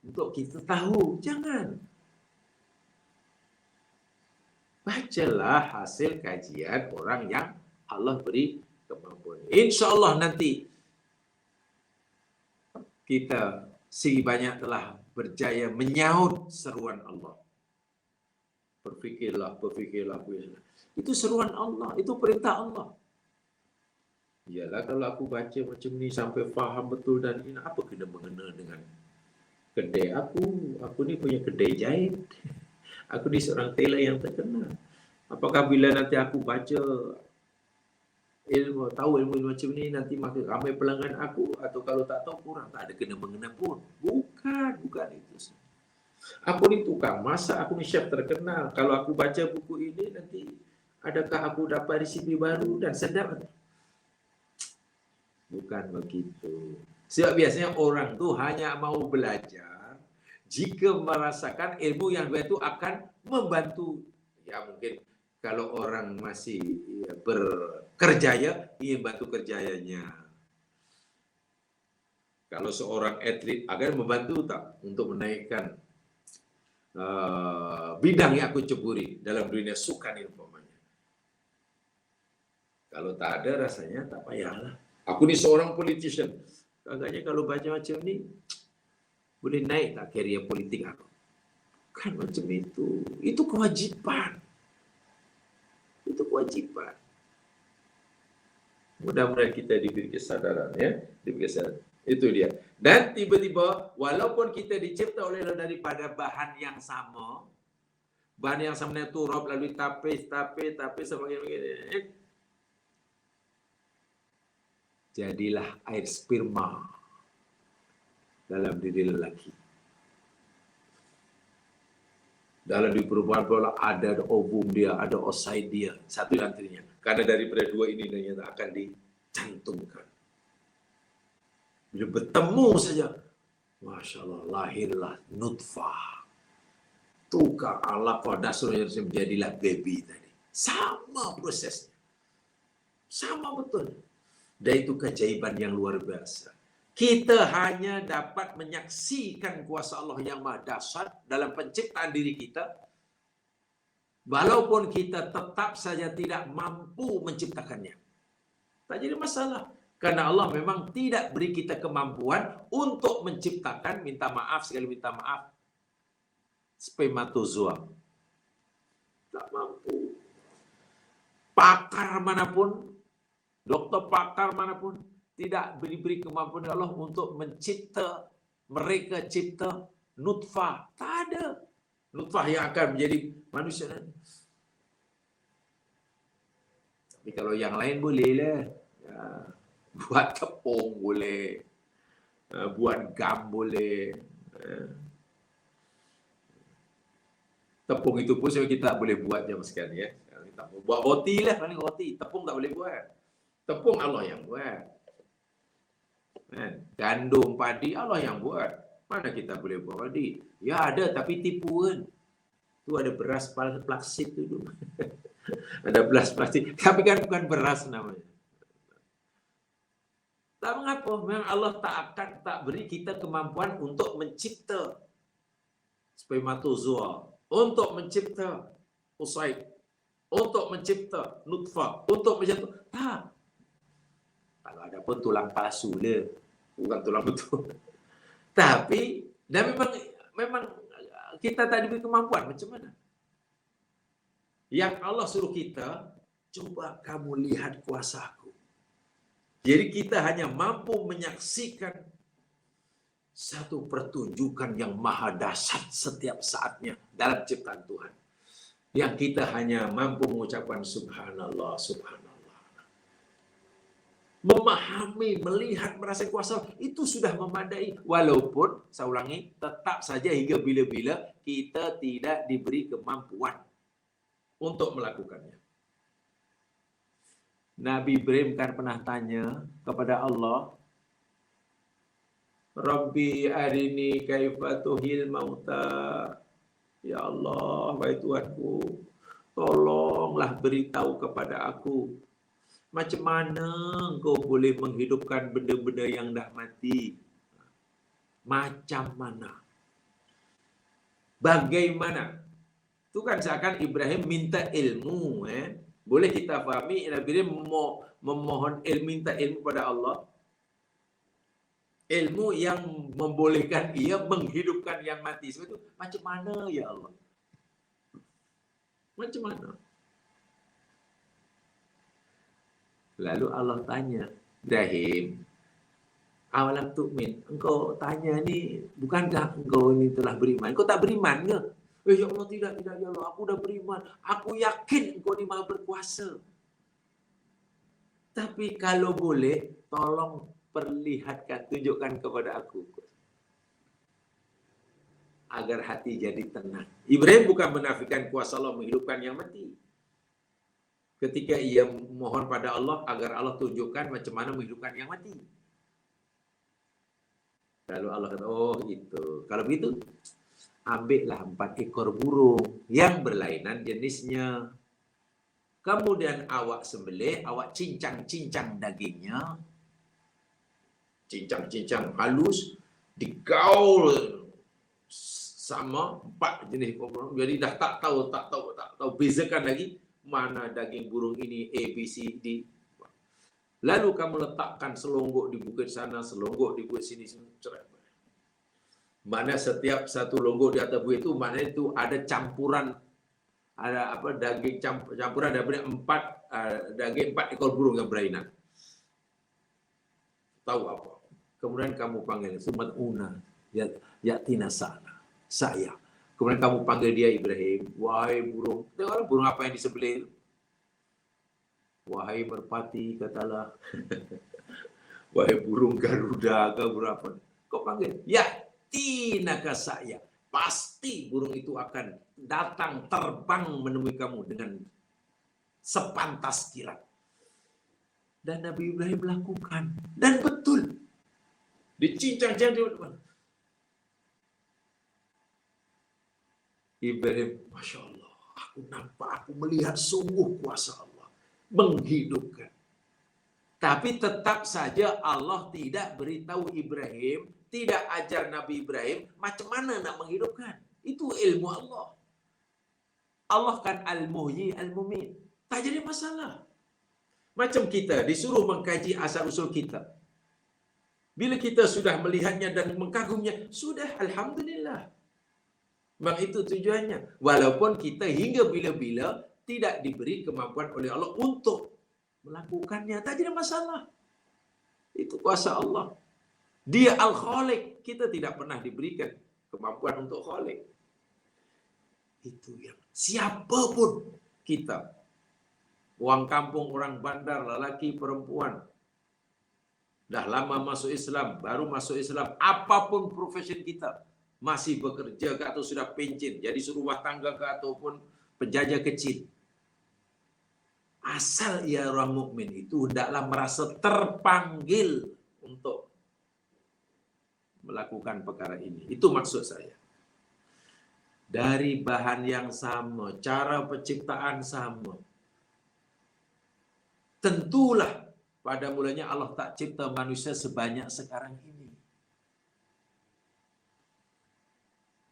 untuk kita tahu. Jangan. Bacalah hasil kajian orang yang Allah beri kemampuan. Insya Allah nanti kita banyak telah berjaya menyaut seruan Allah. Berfikirlah. Itu seruan Allah, itu perintah Allah. Iyalah kalau aku baca macam ni sampai faham betul dan ini, apa kena mengena dengan kedai aku? Aku ni punya kedai jahit. Aku ni seorang tailor yang terkenal. Apakah bila nanti aku baca tahu ilmu macam ni, nanti makin ramai pelanggan aku, atau kalau tak tahu kurang, tak ada kena mengena pun. Bukan itu. Aku ni tukang masak, aku ni chef terkenal. Kalau aku baca buku ini, nanti adakah aku dapat resipi baru dan sedap? Bukan begitu. Sebab biasanya orang tu hanya mau belajar jika merasakan ilmu yang dia itu akan membantu. Ya mungkin kalau orang masih berkerjaya, ia bantu kerjayanya. Kalau seorang atlet akan membantu tak untuk menaikkan bidang yang aku ceburi dalam dunia sukan umpamanya. Kalau tak ada rasanya tak payahlah. Aku ni seorang politician. Agaknya kalau baca macam ni boleh naik tak karier politik aku? Kan macam itu. Itu kewajipan. Itu kewajipan. Mudah-mudahan kita diberi kesadaran, ya, diberi kesadaran. Itu dia. Dan tiba-tiba, walaupun kita dicipta oleh Allah daripada bahan yang sama, turab lalu tapis sebagainya, jadilah air sperma dalam diri lelaki. Dalam di perubahan pola ada ovum dia, ada oocyte dia, satu antrinya. Karena daripada dua ini yang akan dicantumkan. Bila bertemu saja, Masya Allah, lahirlah nutfah. Tukar alaqah dasarnya menjadilah baby tadi. Sama prosesnya. Sama betul. Dan itu keajaiban yang luar biasa. Kita hanya dapat menyaksikan kuasa Allah yang maha dahsyat dalam penciptaan diri kita, walaupun kita tetap saja tidak mampu menciptakannya. Tak jadi masalah. Karena Allah memang tidak beri kita kemampuan untuk menciptakan, minta maaf, spermatozoa. Tak mampu. Pakar manapun, dokter pakar manapun, tidak diberi kemampuan Allah untuk mencipta, mereka cipta nutfah. Tak ada. Nutfah yang akan menjadi manusia. Tapi kalau yang lain boleh lah. Ya, buat tepung boleh. Buat gam boleh. Tepung itu pun kita boleh buat zaman sekarang ya. Kita buat roti lah, paling roti. Tepung tak boleh buat. Tepung Allah yang buat. Gandum, padi Allah yang buat. Mana kita boleh buat padi? Ya ada, tapi tipu kan. Tu ada beras plastik tu. Ada beras plastik, tapi kan bukan beras namanya. Tak mengapa, memang Allah tak beri kita kemampuan untuk mencipta spermatozoa, untuk mencipta oocyte, untuk mencipta nutfah, untuk mencipta. Tak. Kalau ada pun tulang palsu dia, bukan tulang betul. Tapi dan memang kita tak diberi kemampuan, macam mana? Yang Allah suruh kita, coba kamu lihat kuasaku. Jadi kita hanya mampu menyaksikan satu pertunjukan yang maha dahsyat setiap saatnya dalam ciptaan Tuhan. Yang kita hanya mampu mengucapkan subhanallah, subhanallah. Memahami, melihat, merasa kuasa, itu sudah memadai. Walaupun, saya ulangi, tetap saja hingga bila-bila kita tidak diberi kemampuan untuk melakukannya. Nabi Ibrahim kan pernah tanya kepada Allah, Rabbi arini kaifa tuhil mauta. Ya Allah, wahai Tuhanku, tolonglah beritahu kepada aku, macam mana engkau boleh menghidupkan benda-benda yang dah mati? Macam mana? Bagaimana? Itu kan seakan Ibrahim minta ilmu. Boleh kita fahami Nabi Ibrahim memohon ilmu, minta ilmu pada Allah. Ilmu yang membolehkan ia menghidupkan yang mati. Sebab itu, macam mana ya Allah? Macam mana? Lalu Allah tanya, Ibrahim, awalam tu'min, engkau tanya ni, bukankah engkau ini telah beriman? Engkau tak beriman ke? Ya Allah, tidak ya Allah, aku dah beriman. Aku yakin engkau ni maha berkuasa. Tapi kalau boleh, tolong perlihatkan, tunjukkan kepada aku. Agar hati jadi tenang. Ibrahim bukan menafikan kuasa Allah menghidupkan yang mati. Ketika ia mohon pada Allah, agar Allah tunjukkan macam mana menghidupkan yang mati. Lalu Allah kata, oh itu. Kalau begitu, ambillah 4 ekor burung yang berlainan jenisnya. Kemudian awak sembelih, awak cincang-cincang dagingnya. Cincang-cincang halus, digaul sama 4 jenis burung. Jadi dah tak tahu bezakan lagi mana daging burung ini A, B, C, D. Lalu kamu letakkan selonggok di bukit sana, selonggok di bukit sini. Mana setiap satu longgok di atas bukit itu, mana itu ada campuran, ada apa, daging campuran daripada 4 ekor burung yang berlainan. Tahu apa? Kemudian kamu panggil sumat una yatina sana saya. Kemudian kamu panggil dia Ibrahim, wahai burung. Tengoklah burung apa yang disembelih. Wahai merpati, katalah. Wahai burung Garuda, ke burung apa? Kau panggil, ya tinaka saya. Pasti burung itu akan datang terbang menemui kamu dengan sepantas kilat. Dan Nabi Ibrahim melakukan. Dan betul. Dicincang-cincang. Ibrahim, Masya Allah. Aku nampak, aku melihat sungguh kuasa Allah. Menghidupkan. Tapi tetap saja Allah tidak beritahu Ibrahim, tidak ajar Nabi Ibrahim macam mana nak menghidupkan. Itu ilmu Allah. Allah kan al-muhyi, al-mumit. Tak jadi masalah. Macam kita disuruh mengkaji asal-usul kita. Bila kita sudah melihatnya dan mengagumnya, sudah alhamdulillah. Memang itu tujuannya. Walaupun kita hingga bila-bila tidak diberi kemampuan oleh Allah untuk melakukannya, tak ada masalah. Itu kuasa Allah. Dia Al-Khaliq. Kita tidak pernah diberikan kemampuan untuk Khaliq. Itu yang siapapun kita. Orang kampung, orang bandar, lelaki, perempuan. Dah lama masuk Islam, baru masuk Islam. Apapun profesi kita. Masih bekerja ke atau sudah pencen. Jadi rumah tangga ke ataupun penjajah kecil. Asal ia orang mukmin itu hendaklah merasa terpanggil untuk melakukan perkara ini. Itu maksud saya. Dari bahan yang sama, cara penciptaan sama. Tentulah pada mulanya Allah tak cipta manusia sebanyak sekarang ini.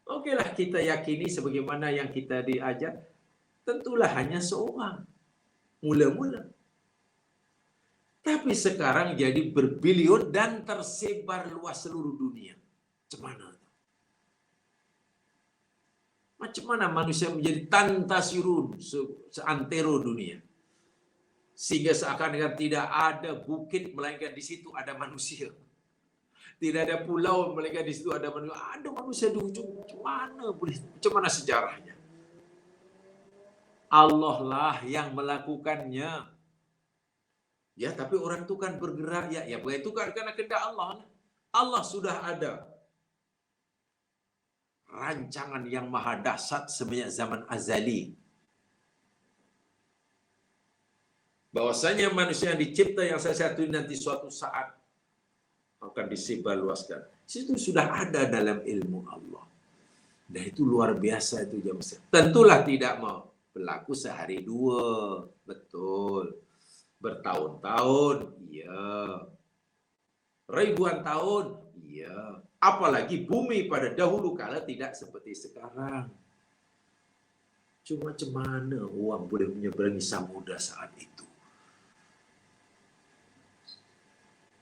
Okeylah kita yakini sebagaimana yang kita diajar. Tentulah hanya seorang. Mula-mula. Tapi sekarang jadi berbilion dan tersebar luas seluruh dunia. Macam mana? Macam mana manusia menjadi tantasirun seantero dunia? Sehingga seakan-akan tidak ada bukit melainkan di situ ada manusia. Tidak ada pulau melainkan di situ ada manusia. Ada manusia di ujung. Macam mana boleh? Macam mana sejarahnya? Allah lah yang melakukannya. Ya, tapi orang itu kan bergerak. Ya, itu kan karena kehendak Allah. Allah sudah ada rancangan yang maha dahsyat semenjak zaman azali. Bahwasanya manusia yang dicipta yang satu nanti suatu saat akan disebarluaskan. Itu sudah ada dalam ilmu Allah. Dan itu luar biasa itu jemaah. Tentulah tidak mau berlaku sehari dua. Betul. Bertahun-tahun, iya. Ribuan tahun, iya. Apalagi bumi pada dahulu kala tidak seperti sekarang. Cuma macam mana orang boleh menyeberangi samudra saat itu?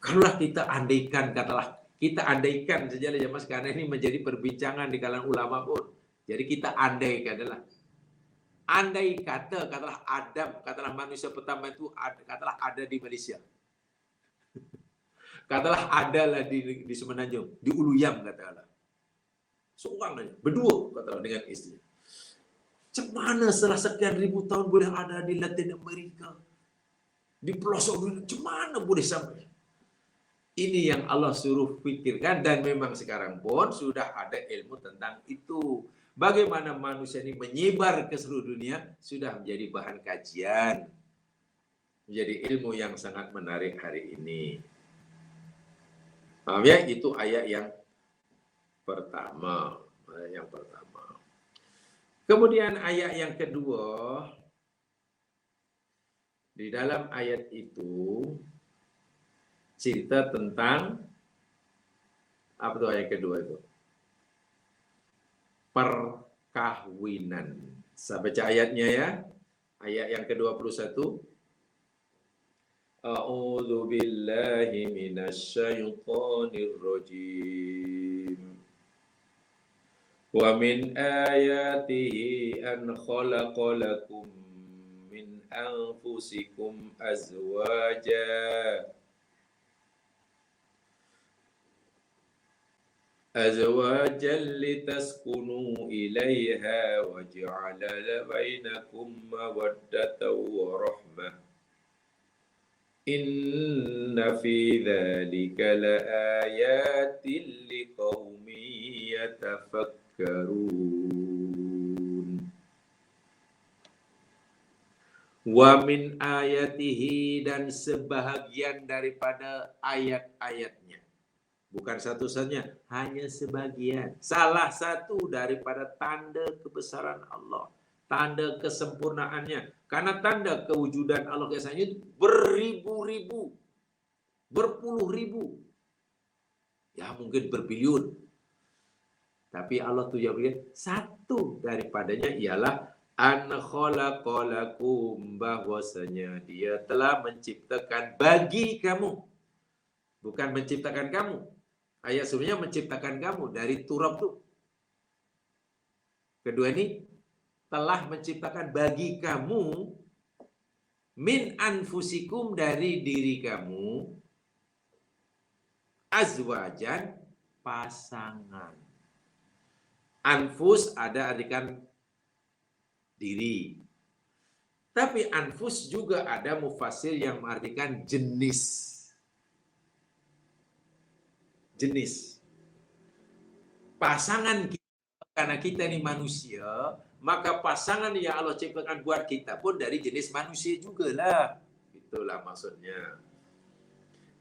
Kalaulah kita andaikan, katalah kita andaikan saja ya Mas, karena ini menjadi perbincangan di kalangan ulama pun. Jadi kita andaikan adalah andai katalah Adam, katalah manusia pertama itu katalah ada di Malaysia. Katalah adalah di Semenanjung, di Uluyam katalah. Seorang aja, berdua katalah dengan istri. Macam mana setelah sekian ribu tahun boleh ada di Latin Amerika? Di pelosok dunia, macam mana boleh sampai? Ini yang Allah suruh fikirkan dan memang sekarang pun sudah ada ilmu tentang itu. Bagaimana manusia ini menyebar ke seluruh dunia sudah menjadi bahan kajian. Menjadi ilmu yang sangat menarik hari ini. Paham ya? Itu ayat yang pertama. Ayat yang pertama. Kemudian ayat yang kedua. Di dalam ayat itu cerita tentang apa tuh ayat kedua itu? Perkahwinan. Saya baca ayatnya ya. Ayat yang ke-21. A'udzu billahi minasyaitonir rajim. Wa min ayatihi an khalaqa lakum min anfusikum azwaja. أزواجا لتسكنوا إليها وجعل بينكم مودة ورحمة إن في ذلك لآيات لقوم يتفكرون Wa min ayatihi, dan sebahagian daripada ayat-ayatnya. Bukan satu-satunya, hanya sebagian. Salah satu daripada tanda kebesaran Allah. Tanda kesempurnaannya. Karena tanda kewujudan Allah keesaannya itu beribu-ribu. Berpuluh ribu. Ya mungkin berbilion. Tapi Allah tuh jawabnya satu daripadanya ialah An khalaqalakum, bahwasanya dia telah menciptakan bagi kamu. Bukan menciptakan kamu. Ayat sebelumnya menciptakan kamu dari turab tu. Kedua ini telah menciptakan bagi kamu min anfusikum, dari diri kamu, azwajan, pasangan. Anfus ada artikan diri. Tapi anfus juga ada mufasir yang mengartikan jenis. Jenis. Pasangan kita, karena kita ini manusia, maka pasangan yang Allah ciptakan buat kita pun dari jenis manusia jugalah. Itulah maksudnya.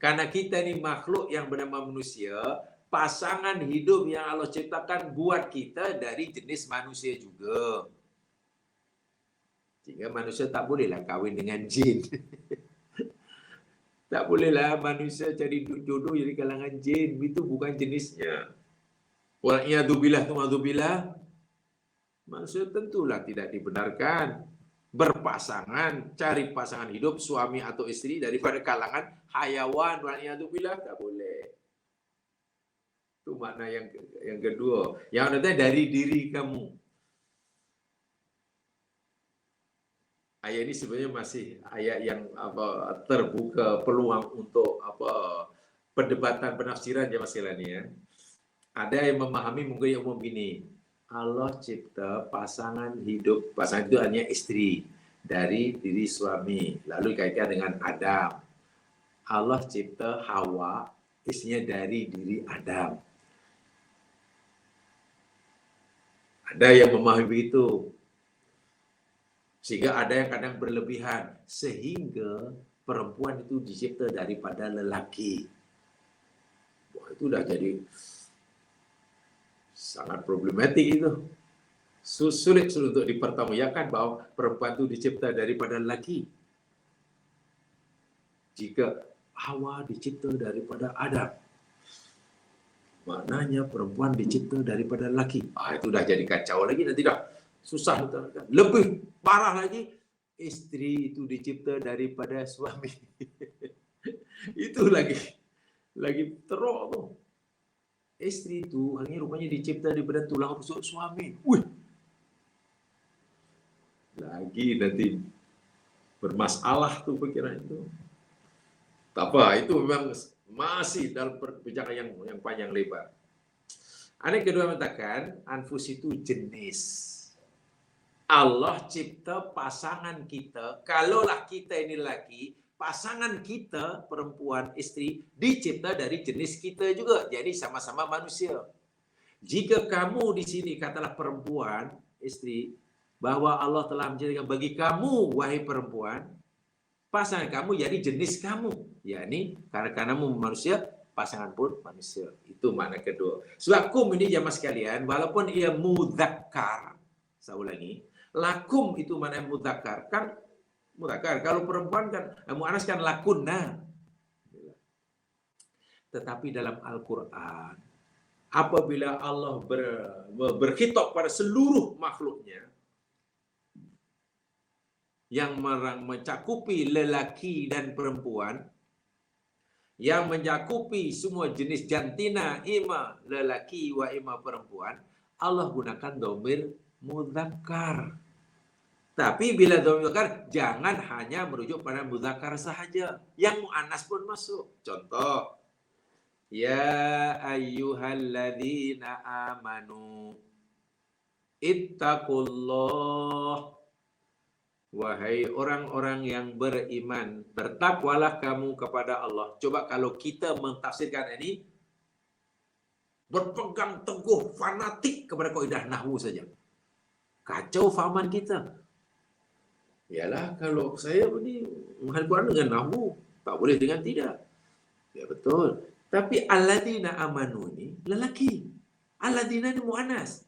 Karena kita ini makhluk yang bernama manusia, pasangan hidup yang Allah ciptakan buat kita dari jenis manusia juga. Sehingga manusia tak bolehlah kahwin dengan jin. Tak bolehlah manusia cari jodoh dari kalangan jin. Itu bukan jenisnya. Wa'iyadzubillah tu'adzubillah. Manusia tentulah tidak dibenarkan berpasangan, cari pasangan hidup, suami atau istri daripada kalangan hayawan. Wa'iyadzubillah, tak boleh. Itu makna yang kedua. Yang nanti dari diri kamu. Ayat ini sebenarnya masih ayat yang terbuka peluang untuk perdebatan penafsiran ya Mas Ilani ya. Ada yang memahami mungkin yang umum gini. Allah cipta pasangan hidup, pasangan itu hanya istri dari diri suami, lalu kaitkan dengan Adam. Allah cipta Hawa, istrinya dari diri Adam. Ada yang memahami begitu. Sehingga ada yang kadang berlebihan. Sehingga perempuan itu dicipta daripada lelaki. Wah, itu udah jadi sangat problematik itu. Sulit untuk dipertanggungjawabkan bahwa perempuan itu dicipta daripada lelaki. Jika Hawa dicipta daripada Adam, maknanya perempuan dicipta daripada lelaki. Itu dah jadi kacau lagi nanti dah. Susah. Lebih parah lagi, istri itu dicipta daripada suami. Itu lagi teruk tuh. Istri itu hanya rupanya dicipta daripada tulang rusuk suami. Wih. Lagi nanti bermasalah tuh pikiran itu. Tak apa, itu memang masih dalam perbincangan yang panjang lebar. Ayat kedua mengatakan, anfus itu jenis. Allah cipta pasangan kita, kalaulah kita ini laki, pasangan kita, perempuan, istri, dicipta dari jenis kita juga. Jadi sama-sama manusia. Jika kamu di sini katalah perempuan, istri, bahwa Allah telah menjadikan bagi kamu, wahai perempuan, pasangan kamu jadi jenis kamu. yakni karena kamu manusia, pasangan pun manusia. Itu makna kedua. Sebab kum ini jamaah sekalian, walaupun ia mudzakkar, saya ulangi, lakum itu makna mudzakkar. Kan mudzakkar, kalau perempuan kan muannas kan lakunna. Tetapi dalam Al-Qur'an, apabila Allah berkhitab pada seluruh makhluknya, yang mencakupi lelaki dan perempuan, yang mencakupi semua jenis jantina, ima lelaki wa ima perempuan, Allah gunakan dhamir mudzakkar. Tapi bila dhamir mudzakkar, jangan hanya merujuk pada mudzakkar sahaja, yang muannas pun masuk. Contoh, ya ayyuhalladzina amanu ittaqullah. Wahai orang-orang yang beriman, bertakwalah kamu kepada Allah. Coba kalau kita mentafsirkan ini, berpegang teguh, fanatik kepada kaidah nahwu saja. Kacau fahaman kita. Yalah, kalau saya ini menghadapkan dengan nahwu, tak boleh dengan tidak. Ya betul. Tapi alladzina amanu ini lelaki. Alladzina ini muannas.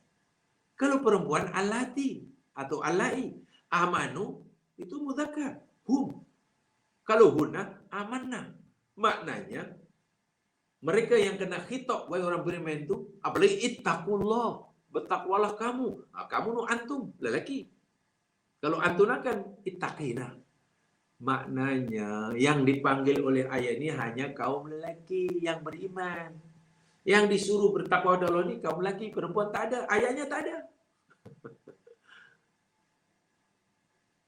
Kalau perempuan allati atau allai. Amanu itu mudzakkar, hum. Kalau hunna amanna, maknanya mereka yang kena khitab wahai orang beriman itu, apalagi ittaqullah, bertakwalah kamu. Kamu nu antum lelaki. Kalau antuna kan ittaqina. Maknanya yang dipanggil oleh ayat ini hanya kaum lelaki yang beriman. Yang disuruh bertakwa kepada Allah ini kaum lelaki, perempuan tak ada. Ayatnya tak ada.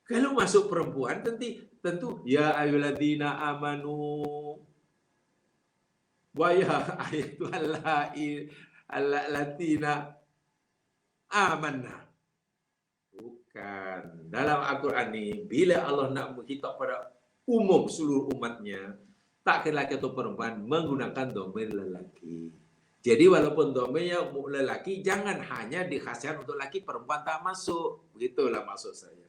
Kalau masuk perempuan tentu ya ayyuhalladzina amanu wa ya ayyuhalladzina amanna. Bukan. Dalam Al-Quran ini, bila Allah nak berkitab pada umum seluruh umatnya, tak kira lelaki atau perempuan, menggunakan domir lelaki. Jadi walaupun domirnya lelaki, jangan hanya dikhaskan untuk lelaki, perempuan tak masuk. Begitulah maksud saya.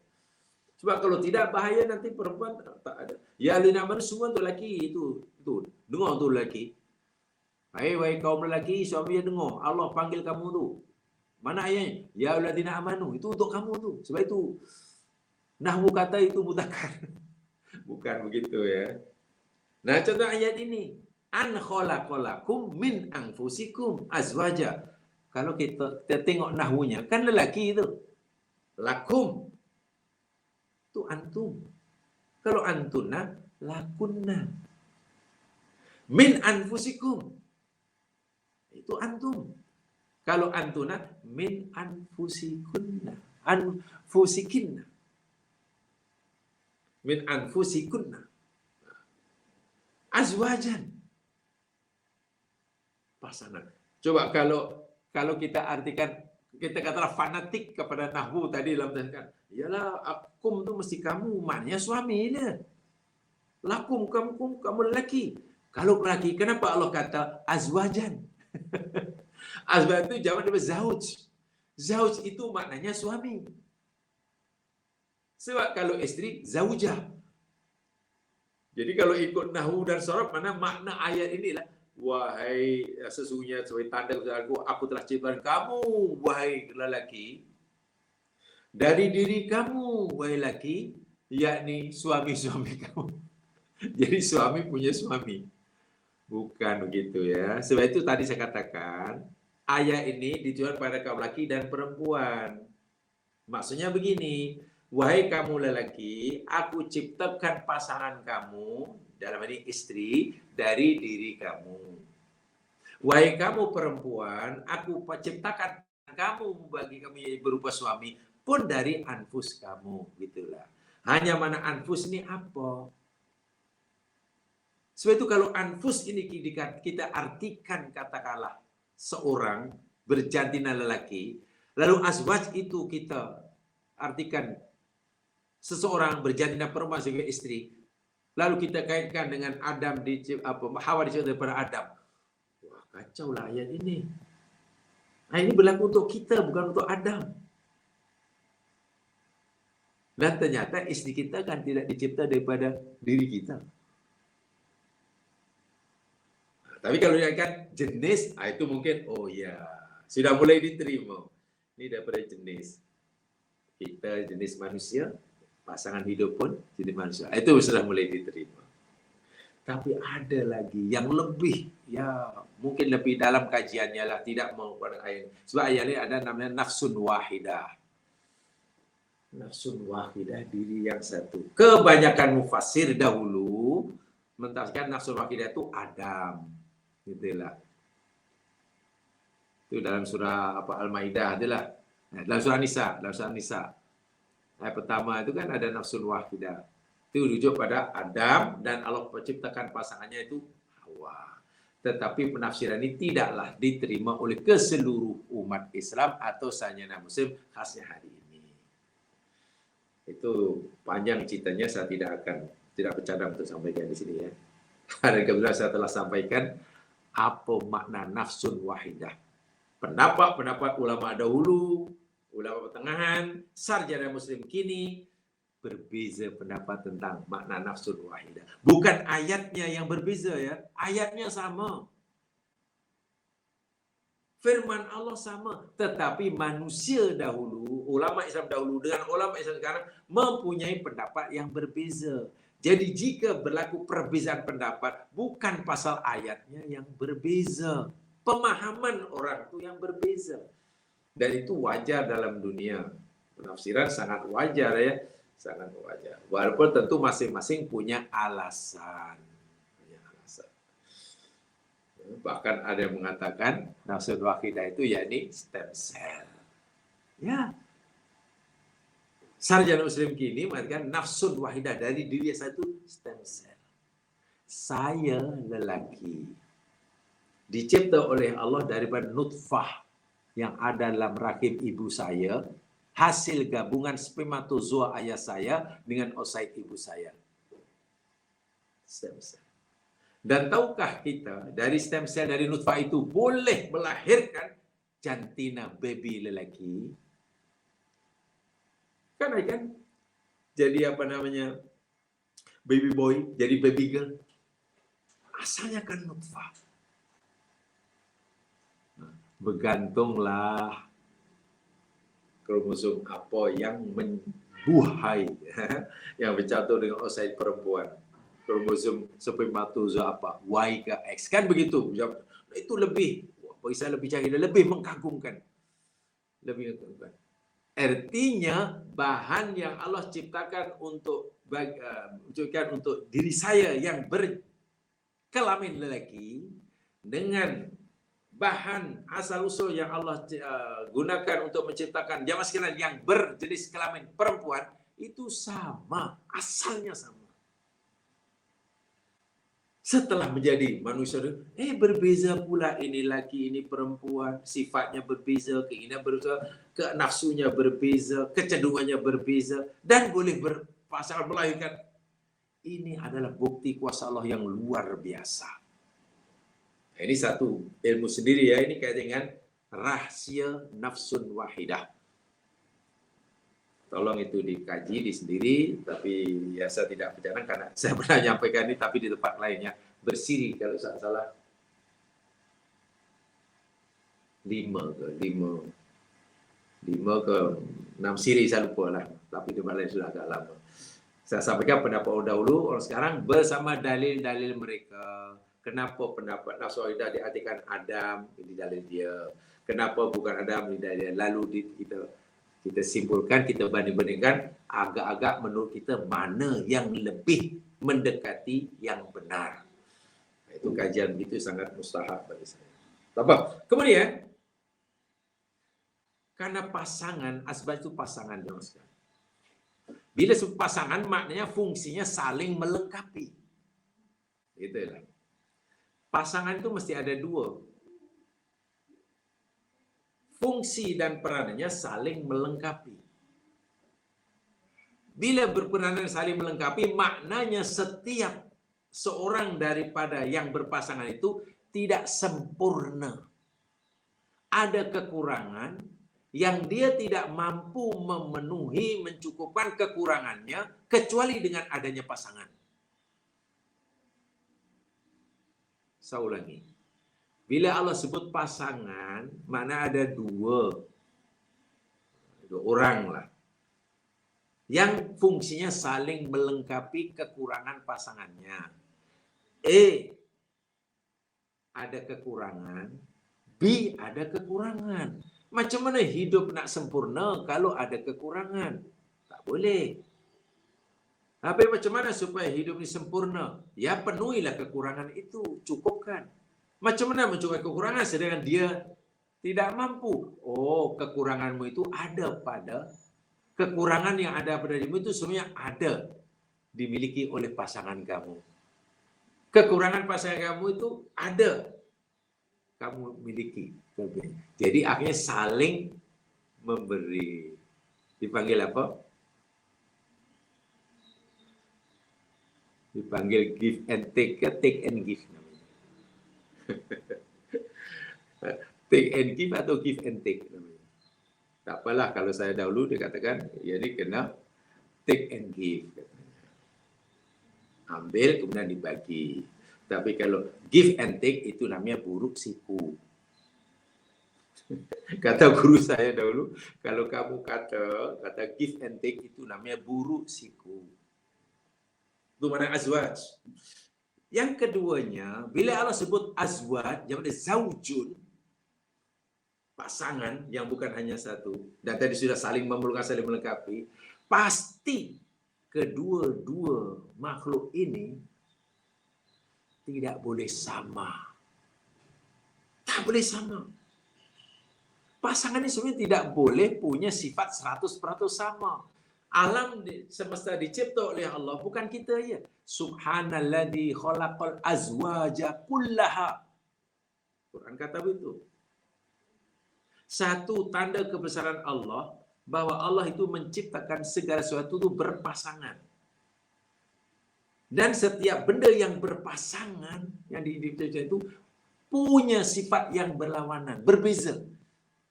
Sebab kalau tidak, bahaya nanti perempuan tak ada. Ya alina amanu semua untuk lelaki. Itu. Dengar tu lelaki. Wahai kaum lelaki, suami dengar. Allah panggil kamu tu. Mana ayatnya? Ya alladzina amanu. Itu untuk kamu tu. Sebab itu nahwu kata itu mutakan. Bukan begitu ya. Nah, contoh ayat ini. An khalaqalakum min anfusikum azwaja. Kalau kita tengok nahwunya, kan lelaki itu. Lakum. Itu antum. Kalau antuna, lakunna. Min anfusikum. Itu antum. Kalau antuna, min anfusikunna. Anfusikinna. Min anfusikunna. Azwajan. Pasangan. Coba kalau kita artikan, kita katalah fanatik kepada nahwu tadi dalam tafsir. Yalah, akum tu mesti kamu, maknanya suami dia. Lakum, kamu lelaki. Kalau lelaki, kenapa Allah kata azwajan? Azwaj itu jamak dari zauj. Zauj itu maknanya suami. Sebab kalau isteri, zaujah. Jadi kalau ikut nahwu dan sharaf, makna ayat inilah, wahai sesungguhnya sebagai tanda aku telah ciptakan kamu, wahai lelaki, dari diri kamu, wahai lelaki, yakni suami-suami kamu. Jadi suami punya suami. Bukan begitu ya. Sebab itu tadi saya katakan, ayat ini ditujukan pada kaum lelaki dan perempuan. Maksudnya begini, wahai kamu lelaki, aku ciptakan pasangan kamu, dalam ini istri, dari diri kamu. Wahai kamu perempuan, aku ciptakan kamu bagi kamu berupa suami, pun dari anfus kamu. Gitulah. Hanya mana anfus ini apa? Sebab itu kalau anfus ini kita artikan katakanlah seorang berjantina lelaki, lalu azwaj itu kita artikan seseorang berjantina perempuan sebagai istri, lalu kita kaitkan dengan Adam Hawa diciptakan daripada Adam. Wah, kacau lah ayat ini. Nah, ini berlaku untuk kita, bukan untuk Adam. Dan ternyata istri kita kan tidak dicipta daripada diri kita. Tapi kalau dia kan jenis, itu mungkin, oh ya, sudah mulai diterima. Ini daripada jenis. Kita jenis manusia, pasangan hidup pun jenis manusia. Itu sudah mulai diterima. Tapi ada lagi yang lebih, ya mungkin lebih dalam kajiannya lah, tidak mau pada ayat. Sebab ayat ini ada namanya nafsun wahidah. Nafsun wahidah, diri yang satu. Kebanyakan mufassir dahulu mentafsirkan nafsun wahidah itu Adam. Gitulah. Itu dalam surah Al-Maidah itulah. Dalam surah Nisa. Ayat pertama itu kan ada nafsul wahidah. Itu rujuk pada Adam dan Allah menciptakan pasangannya itu Hawa. Tetapi penafsiran ini tidaklah diterima oleh keseluruh umat Islam atau sahaja muslim khasnya hari ini. Itu panjang ceritanya, saya tidak bercadang untuk sampaikan di sini ya. Dan kebetulan saya telah sampaikan apa makna nafsun wahidah. Pendapat ulama dahulu, ulama pertengahan, sarjana muslim kini berbeza pendapat tentang makna nafsun wahidah. Bukan ayatnya yang berbeza ya, ayatnya sama. Firman Allah sama, tetapi manusia dahulu, ulama Islam dahulu dengan ulama Islam sekarang mempunyai pendapat yang berbeza. Jadi jika berlaku perbezaan pendapat, bukan pasal ayatnya yang berbeza, pemahaman orang itu yang berbeza. Dan itu wajar dalam dunia. Penafsiran sangat wajar ya, sangat wajar. Walaupun tentu masing-masing punya alasan. Bahkan ada yang mengatakan nafsun wahidah itu yakni stem cell. Ya. Sarjana Muslim kini mengatakan nafsun wahidah dari diri saya itu stem cell. Saya lelaki dicipta oleh Allah daripada nutfah yang ada dalam rahim ibu saya, hasil gabungan spermatozoa ayah saya dengan oosit ibu saya. Stem cell. Dan tahukah kita dari stem cell dari nutfah itu boleh melahirkan jantina baby lelaki? Kan? Jadi apa namanya? Baby boy, jadi baby girl. Asalnya kan nutfah. Bergantunglah kromosom apa yang membuahai, yang bercampur dengan oosit perempuan. Kromosom spermatozoa apa? Y ke X. Kan begitu. Itu lebih, bisa lebih canggih, lebih mengagumkan. Lebih mengagumkan. Artinya bahan yang Allah ciptakan untuk diri saya yang berkelamin lelaki dengan bahan asal-usul yang Allah gunakan untuk menciptakan jamaah sekalian yang berjenis kelamin perempuan itu sama, asalnya sama. Setelah menjadi manusia, berbeza pula, ini laki, ini perempuan, sifatnya berbeza, keinginan berbeza, nafsunya berbeza, kecenderungannya berbeza, dan boleh berpasangan melahirkan. Ini adalah bukti kuasa Allah yang luar biasa. Nah, ini satu ilmu sendiri ya, ini kaitan dengan rahasia nafsun wahidah. Tolong itu dikaji di sendiri, tapi ya saya tidak berjalan karena saya pernah nyampaikan ini tapi di tempat lainnya. Bersiri kalau saya salah 5 ke 6 siri saya lupa lah, tapi di tempat lain sudah agak lama. Saya sampaikan pendapat dahulu, orang sekarang bersama dalil-dalil mereka. Kenapa pendapat nafsu wahidah diartikan Adam, ini dalil dia. Kenapa bukan Adam, ini dalil dia. Lalu kita simpulkan, kita banding-bandingkan, agak-agak menurut kita mana yang lebih mendekati yang benar. Itu kajian begitu sangat mustahab bagi saya. Apa? Kemudian, karena pasangan, asbab itu pasangan. Bila pasangan, maknanya fungsinya saling melengkapi. Itulah. Pasangan itu mesti ada dua. Fungsi dan peranannya saling melengkapi. Bila berperanan saling melengkapi, maknanya setiap seorang daripada yang berpasangan itu tidak sempurna. Ada kekurangan yang dia tidak mampu memenuhi, mencukupkan kekurangannya, kecuali dengan adanya pasangan. Saya ulangi. Bila Allah sebut pasangan, mana ada dua orang lah, yang fungsinya saling melengkapi kekurangan pasangannya. Ada kekurangan, B ada kekurangan. Macam mana hidup nak sempurna kalau ada kekurangan? Tak boleh. Tapi macam mana supaya hidup ini sempurna? Ya penuhilah kekurangan itu, cukupkan. Macam mana mencukupkan kekurangan sedangkan dia tidak mampu? Oh, kekuranganmu itu ada pada kekurangan yang ada pada dirimu itu semuanya ada dimiliki oleh pasangan kamu. Kekurangan pasangan kamu itu ada kamu miliki. Jadi akhirnya saling memberi. Dipanggil apa? Dipanggil give and take, take and give. Take and give atau give and take. Tak apalah kalau saya dahulu dia katakan, jadi kena take and give. Ambil kemudian dibagi. Tapi kalau give and take itu namanya buruk siku. Kata guru saya dahulu, kalau kamu kata give and take itu namanya buruk siku. Itu mana azwaj. Yang keduanya, bila Allah sebut azwaj, yang ada zaujun, pasangan yang bukan hanya satu, dan tadi sudah saling memerlukan, saling melengkapi, pasti kedua-dua makhluk ini tidak boleh sama. Tak boleh sama. Pasangan ini sebenarnya tidak boleh punya sifat 100% sama. Alam semesta dicipta oleh Allah, bukan kita ya. Subhanalladzi khalaqal azwaja kullaha. Quran kata begitu. Satu tanda kebesaran Allah, bahwa Allah itu menciptakan segala sesuatu itu berpasangan. Dan setiap benda yang berpasangan, yang diciptakan itu, punya sifat yang berlawanan, berbeza.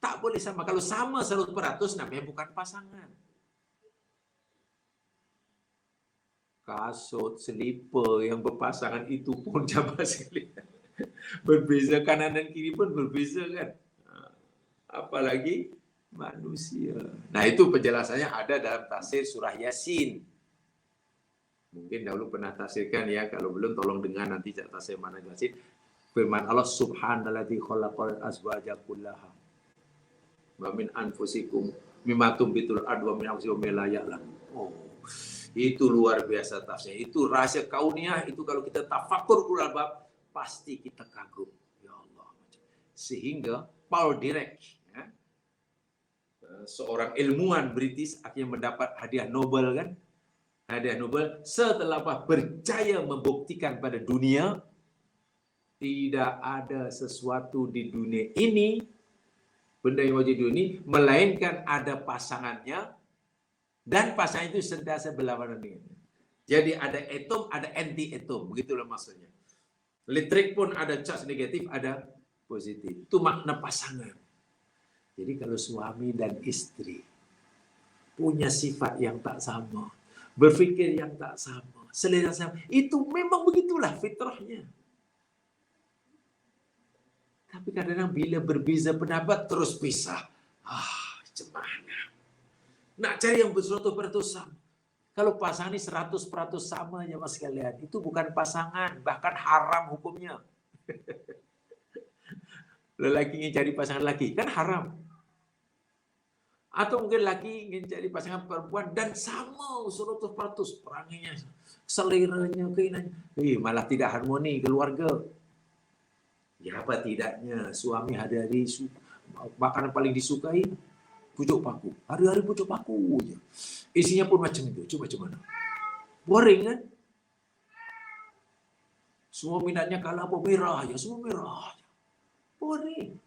Tak boleh sama. Kalau sama 100% namanya bukan pasangan. Kasut, selipar yang berpasangan itu pun jamaah sekalian. Berbeza, kanan dan kiri pun berbeza kan. Apalagi manusia. Nah, itu penjelasannya ada dalam tafsir surah Yasin. Mungkin dahulu pernah tafsirkan ya, kalau belum tolong dengar nanti tafsir mana Yasin. Firman Allah, Subhanalladzi khalaqal azwaja kullaha wa min anfusikum mimma tumbitul ardu wa min anfusikum la ya'lamun. Oh, itu luar biasa tafsir. Itu rahasia kauniyah, itu kalau kita tafakur ulul albab pasti kita kagum. Ya Allah. Sehingga Paul Dirac, ya, seorang ilmuwan British, akhirnya mendapat hadiah Nobel kan? Hadiah Nobel setelah berjaya membuktikan pada dunia tidak ada sesuatu di dunia ini, benda yang wajib di dunia ini, melainkan ada pasangannya, dan pasangan itu sentiasa berlawanan dengannya. Jadi ada atom, ada anti-atom, begitulah maksudnya. Listrik pun ada charge negatif, ada positif. Itu makna pasangan. Jadi kalau suami dan istri punya sifat yang tak sama, berpikir yang tak sama, selera sama, itu memang begitulah fitrahnya. Tapi kadang-kadang bila berbeza pendapat terus pisah. Macam mana? Nak cari yang ber-100% sama. Kalau pasangan ini 100% sama ya mas sekalian, itu bukan pasangan, bahkan haram hukumnya. Lelaki ingin cari pasangan laki, kan haram. Atau mungkin laki ingin cari pasangan perempuan dan sama 100% peranginya, seleranya, keinginannya. Malah tidak harmoni keluarga. Ya apa tidaknya suami hari-hari makanan paling disukai pucuk paku. Hari-hari pucuk paku aja. Isinya pun macam itu. Coba mana? Boring kan? Semua minatnya kalah apa? Merah aja. Semua merah aja. Boring.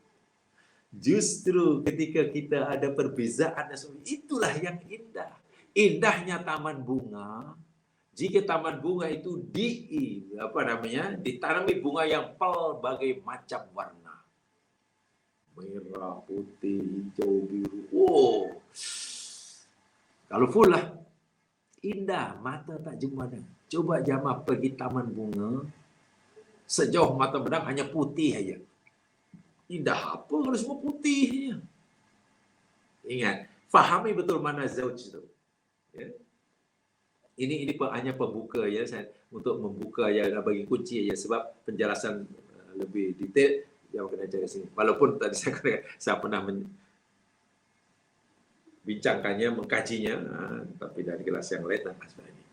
Justru ketika kita ada perbezaan, itulah yang indah. Indahnya taman bunga. Jika taman bunga itu ditanami bunga yang pelbagai macam warna. Merah, putih, hijau, biru. Wow. Kalau full lah. Indah, mata tak jemada. Coba jamaah pergi taman bunga. Sejauh mata bedang hanya putih aja. Indah apa kalau semua putih? Ingat, fahami betul mana zauj itu. Ya. Ini hanya pembuka ya, saya untuk membuka ya, bagi kunci ya, sebab penjelasan lebih detail yang kena cari sini. Walaupun tadi saya pernah bincangkannya, mengkajinya, tapi dari kelas yang lain dan sebagainya.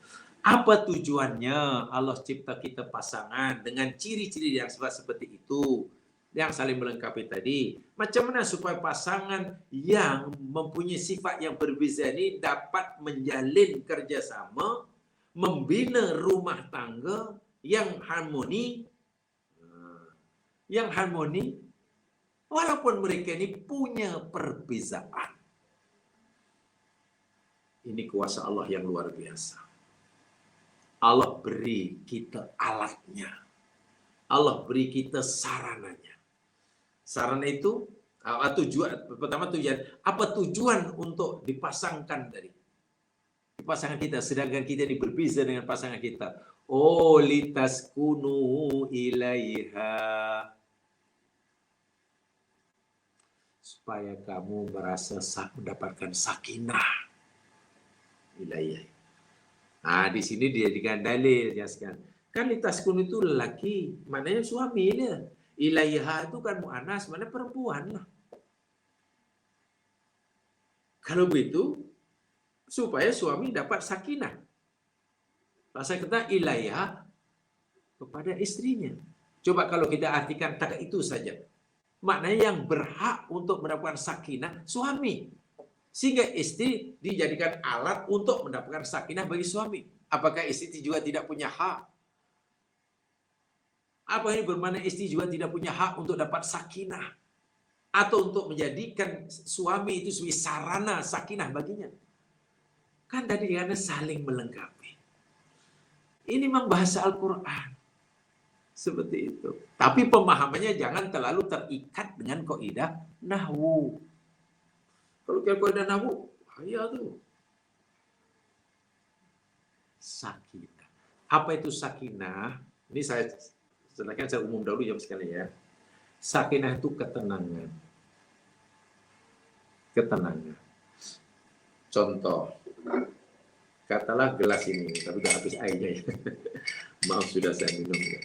Apa tujuannya Allah cipta kita pasangan dengan ciri-ciri yang seperti itu, yang saling melengkapi tadi? Macam mana supaya pasangan yang mempunyai sifat yang berbeza ini dapat menjalin kerjasama, membina rumah tangga yang harmoni, walaupun mereka ini punya perbezaan. Ini kuasa Allah yang luar biasa. Allah beri kita alatnya. Allah beri kita sarananya. Sarana itu pertama tujuan. Apa tujuan untuk dipasangkan dari pasangan kita, sedangkan kita ini berbeza dengan pasangan kita? Oh, litaskunu ilaiha, supaya kamu merasa mendapatkan sakinah ilaiha. Nah, di sini dia dijadikan dalil, jelaskan. Kan litaskunu itu lelaki, maknanya suami dia. Ilaiha itu kan mu'anas, mana perempuan lah. Kalau begitu, supaya suami dapat sakinah. Rasa kata ilaiha kepada istrinya. Coba kalau kita artikan tak itu saja. Maknanya yang berhak untuk mendapatkan sakinah suami. Sehingga istri dijadikan alat untuk mendapatkan sakinah bagi suami. Apakah istri juga tidak punya hak? Apa ini bermakna istri juga tidak punya hak untuk dapat sakinah? Atau untuk menjadikan suami itu sebagai sarana sakinah baginya? Kan tadi karena saling melengkapi. Ini memang bahasa Al-Quran. Seperti itu. Tapi pemahamannya jangan terlalu terikat dengan kaidah nahwu. Kalau kaidah nahwu, bahaya tuh. Sakinah. Apa itu sakinah? Ini saya umum dahulu jam sekali ya. Sakinah itu ketenangan. Ketenangan. Contoh. Katalah gelas ini, tapi udah habis airnya ya. Maaf sudah saya minum ya.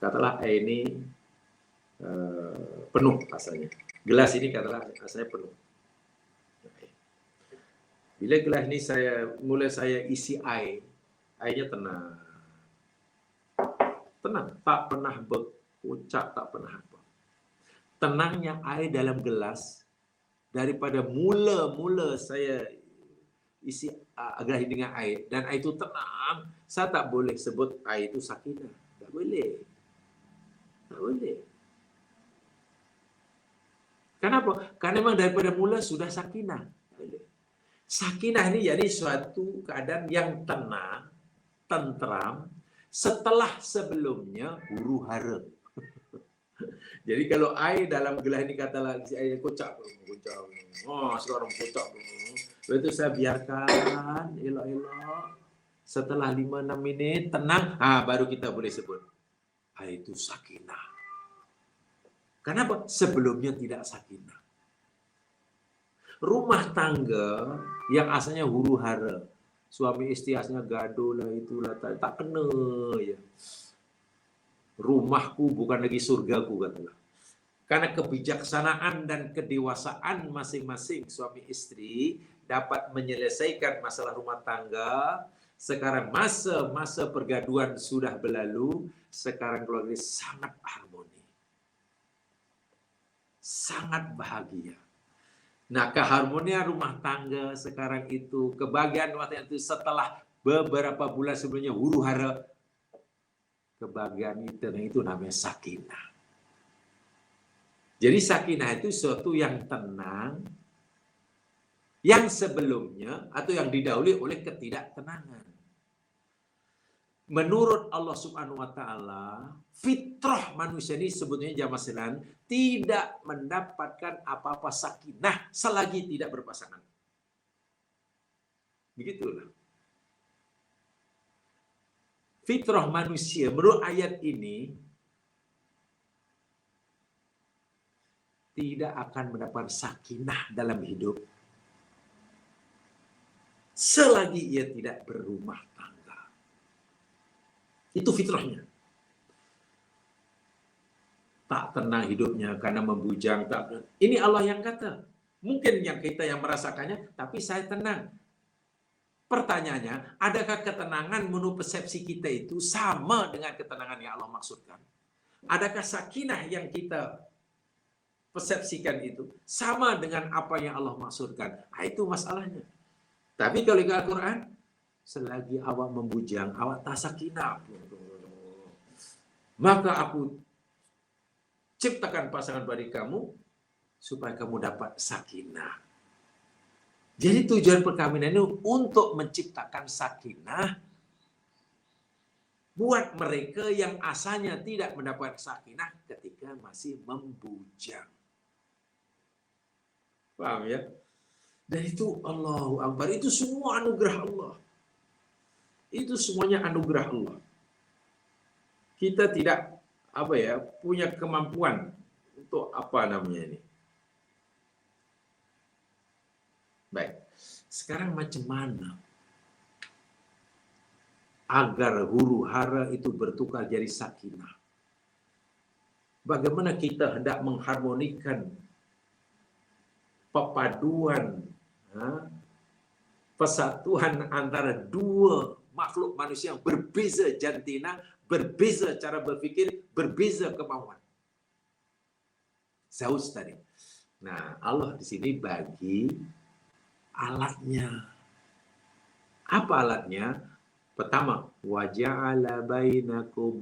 Katalah air ini penuh rasanya. Gelas ini katalah rasanya penuh. Bila gelas ini saya isi air, airnya tenang. Tenang, tak pernah berkucak, tak pernah apa. Tenangnya air dalam gelas daripada mula-mula saya isi gelas dengan air dan air itu tenang, saya tak boleh sebut air itu sakinah. Tak boleh. Tak boleh. Kenapa? Karena memang daripada mula sudah sakinah. Sakinah ini jadi suatu keadaan yang tenang, tentram, setelah sebelumnya huru hara. Jadi kalau air dalam gelas ini katalah air kocak, sekarang kocak. Itu saya biarkan elok-elok. Setelah 5-6 menit tenang, baru kita boleh sebut. Itu sakinah. Kenapa? Sebelumnya tidak sakinah. Rumah tangga yang asalnya huru hara, suami istri asalnya gaduh lah, itulah tak kena ya. Rumahku bukan lagi surgaku katalah. Karena kebijaksanaan dan kedewasaan masing-masing suami istri dapat menyelesaikan masalah rumah tangga. Sekarang masa pergaduhan sudah berlalu, sekarang keluarga sangat harmoni. Sangat bahagia. Nah, keharmonian rumah tangga sekarang itu, kebahagiaan rumah tangga itu setelah beberapa bulan sebelumnya huru hara, kebahagiaan itu namanya sakinah. Jadi sakinah itu sesuatu yang tenang, yang sebelumnya atau yang didahului oleh ketidaktenangan. Menurut Allah Subhanahu wa taala, fitrah manusia ini sebetulnya jamaah sekalian tidak mendapatkan apa-apa sakinah selagi tidak berpasangan. Begitulah. Fitrah manusia menurut ayat ini tidak akan mendapatkan sakinah dalam hidup selagi ia tidak berumah tangga. Itu fitrahnya. Tak tenang hidupnya karena membujang. Ini Allah yang kata. Mungkin yang kita yang merasakannya, tapi saya tenang. Pertanyaannya, adakah ketenangan menurut persepsi kita itu sama dengan ketenangan yang Allah maksudkan? Adakah sakinah yang kita persepsikan itu sama dengan apa yang Allah maksudkan? Itu masalahnya. Tapi kalau di Al-Quran, selagi awak membujang, awak tak sakinah, maka aku ciptakan pasangan bagi kamu supaya kamu dapat sakinah. Jadi tujuan perkawinan ini untuk menciptakan sakinah buat mereka yang asalnya tidak mendapat sakinah ketika masih membujang. Paham ya? Dan itu Allahu Akbar, itu semua anugerah Allah. Itu semuanya anugerah Allah. Kita tidak punya kemampuan untuk ini. Baik. Sekarang macam mana agar huru hara itu bertukar jadi sakinah? Bagaimana kita hendak mengharmonikan perpaduan Persatuan antara dua makhluk manusia yang berbeza jantina, berbeza cara berpikir, berbeza kemauan. Zeus tadi. Nah, Allah di sini bagi alatnya. Apa alatnya? Pertama, wa ja'ala bainakum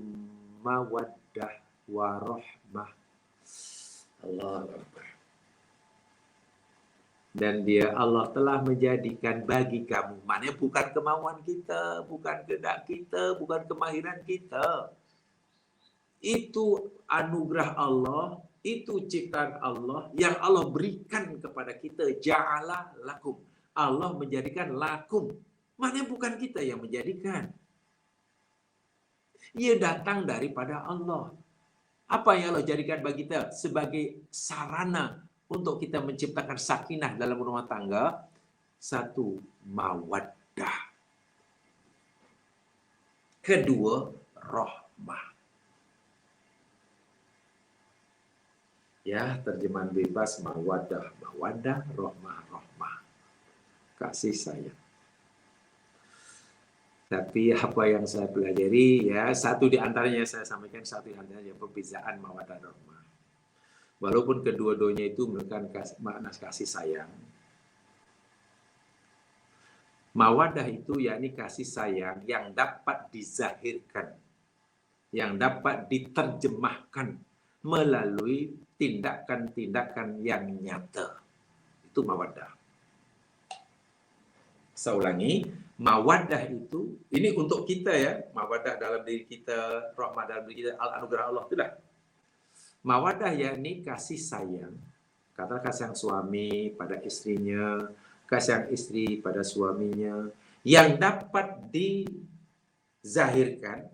mawaddah wa rahmah. Allahu Akbar. Dan Allah telah menjadikan bagi kamu, maknanya bukan kemauan kita, bukan kehendak kita, bukan kemahiran kita. Itu anugerah Allah, itu ciptaan Allah yang Allah berikan kepada kita. Ja'ala lakum. Allah menjadikan lakum. Maknanya bukan kita yang menjadikan. Ia datang daripada Allah. Apa yang Allah jadikan bagi kita sebagai sarana untuk kita menciptakan sakinah dalam rumah tangga? Satu, mawaddah. Kedua, rahmah. Ya, terjemahan bebas mawaddah, mawaddah, rahmah, rahmah. Kasih sayang. Tapi apa yang saya pelajari, ya satu di antaranya saya sampaikan, satu di antaranya perbezaan mawaddah dan rahmah. Walaupun kedua-duanya itu merupakan makna kasih sayang. Mawaddah itu yakni kasih sayang yang dapat dizahirkan, yang dapat diterjemahkan melalui tindakan-tindakan yang nyata. Itu mawaddah. Saya ulangi, mawaddah itu, ini untuk kita ya, mawaddah dalam diri kita, rahmah dalam diri kita, anugerah Allah itu dah. Mawaddah yakni kasih sayang, kata kasih sayang suami pada istrinya, kasih sayang istri pada suaminya, yang dapat dizahirkan,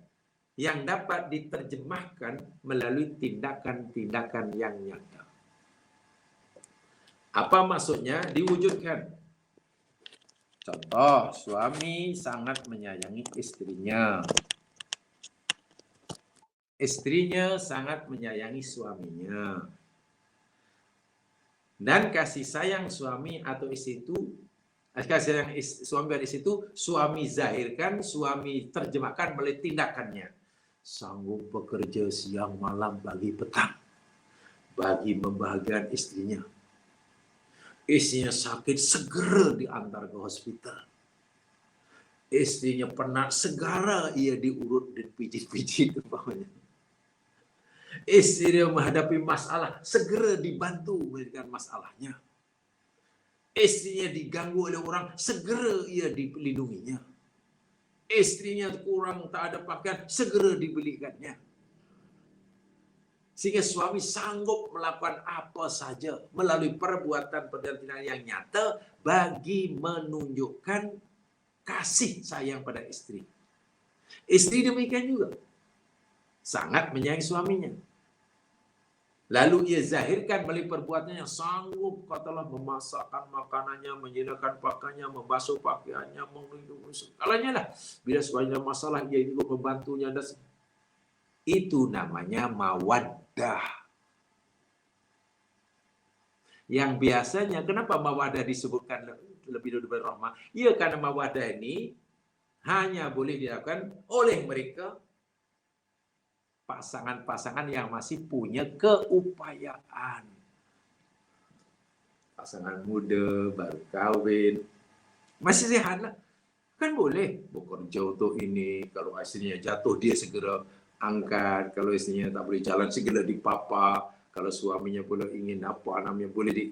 yang dapat diterjemahkan melalui tindakan-tindakan yang nyata. Apa maksudnya? Diwujudkan. Contoh, suami sangat menyayangi istrinya. Istrinya sangat menyayangi suaminya. Dan kasih sayang suami atau istri itu, kasih sayang suami dan istri itu, suami zahirkan, suami terjemahkan melalui tindakannya. Sanggup bekerja siang malam pagi petang bagi membahagiakan istrinya. Istrinya sakit, segera diantar ke hospital. Istrinya penat, segera ia diurut dan pijit-pijit umpamanya. Istri menghadapi masalah, segera dibantu menyelesaikan masalahnya. Istrinya diganggu oleh orang, segera ia dilindunginya. Istrinya kurang tak ada pakaian, segera dibelikannya. Sehingga suami sanggup melakukan apa saja melalui perbuatan-perbuatan yang nyata bagi menunjukkan kasih sayang pada istri. Istri demikian juga. Sangat menyayangi suaminya. Lalu ia zahirkan melalui perbuatannya yang sanggup, katalah memasakkan makanannya, menyediakan pakaiannya, membasuh pakaiannya, melindungi segalanya lah. Bila suaminya masalah, ia juga membantunya. Itu namanya mawaddah. Yang biasanya, kenapa mawaddah disebutkan lebih dulu daripada rahmah? Ya, karena mawaddah ini hanya boleh dilakukan oleh mereka pasangan-pasangan yang masih punya keupayaan. Pasangan muda, baru kawin, masih sehat lah. Kan boleh bekerja untuk ini. Kalau istrinya jatuh, dia segera angkat. Kalau istrinya tak boleh jalan, segera dipapa. Kalau suaminya pula ingin apa namanya, boleh di...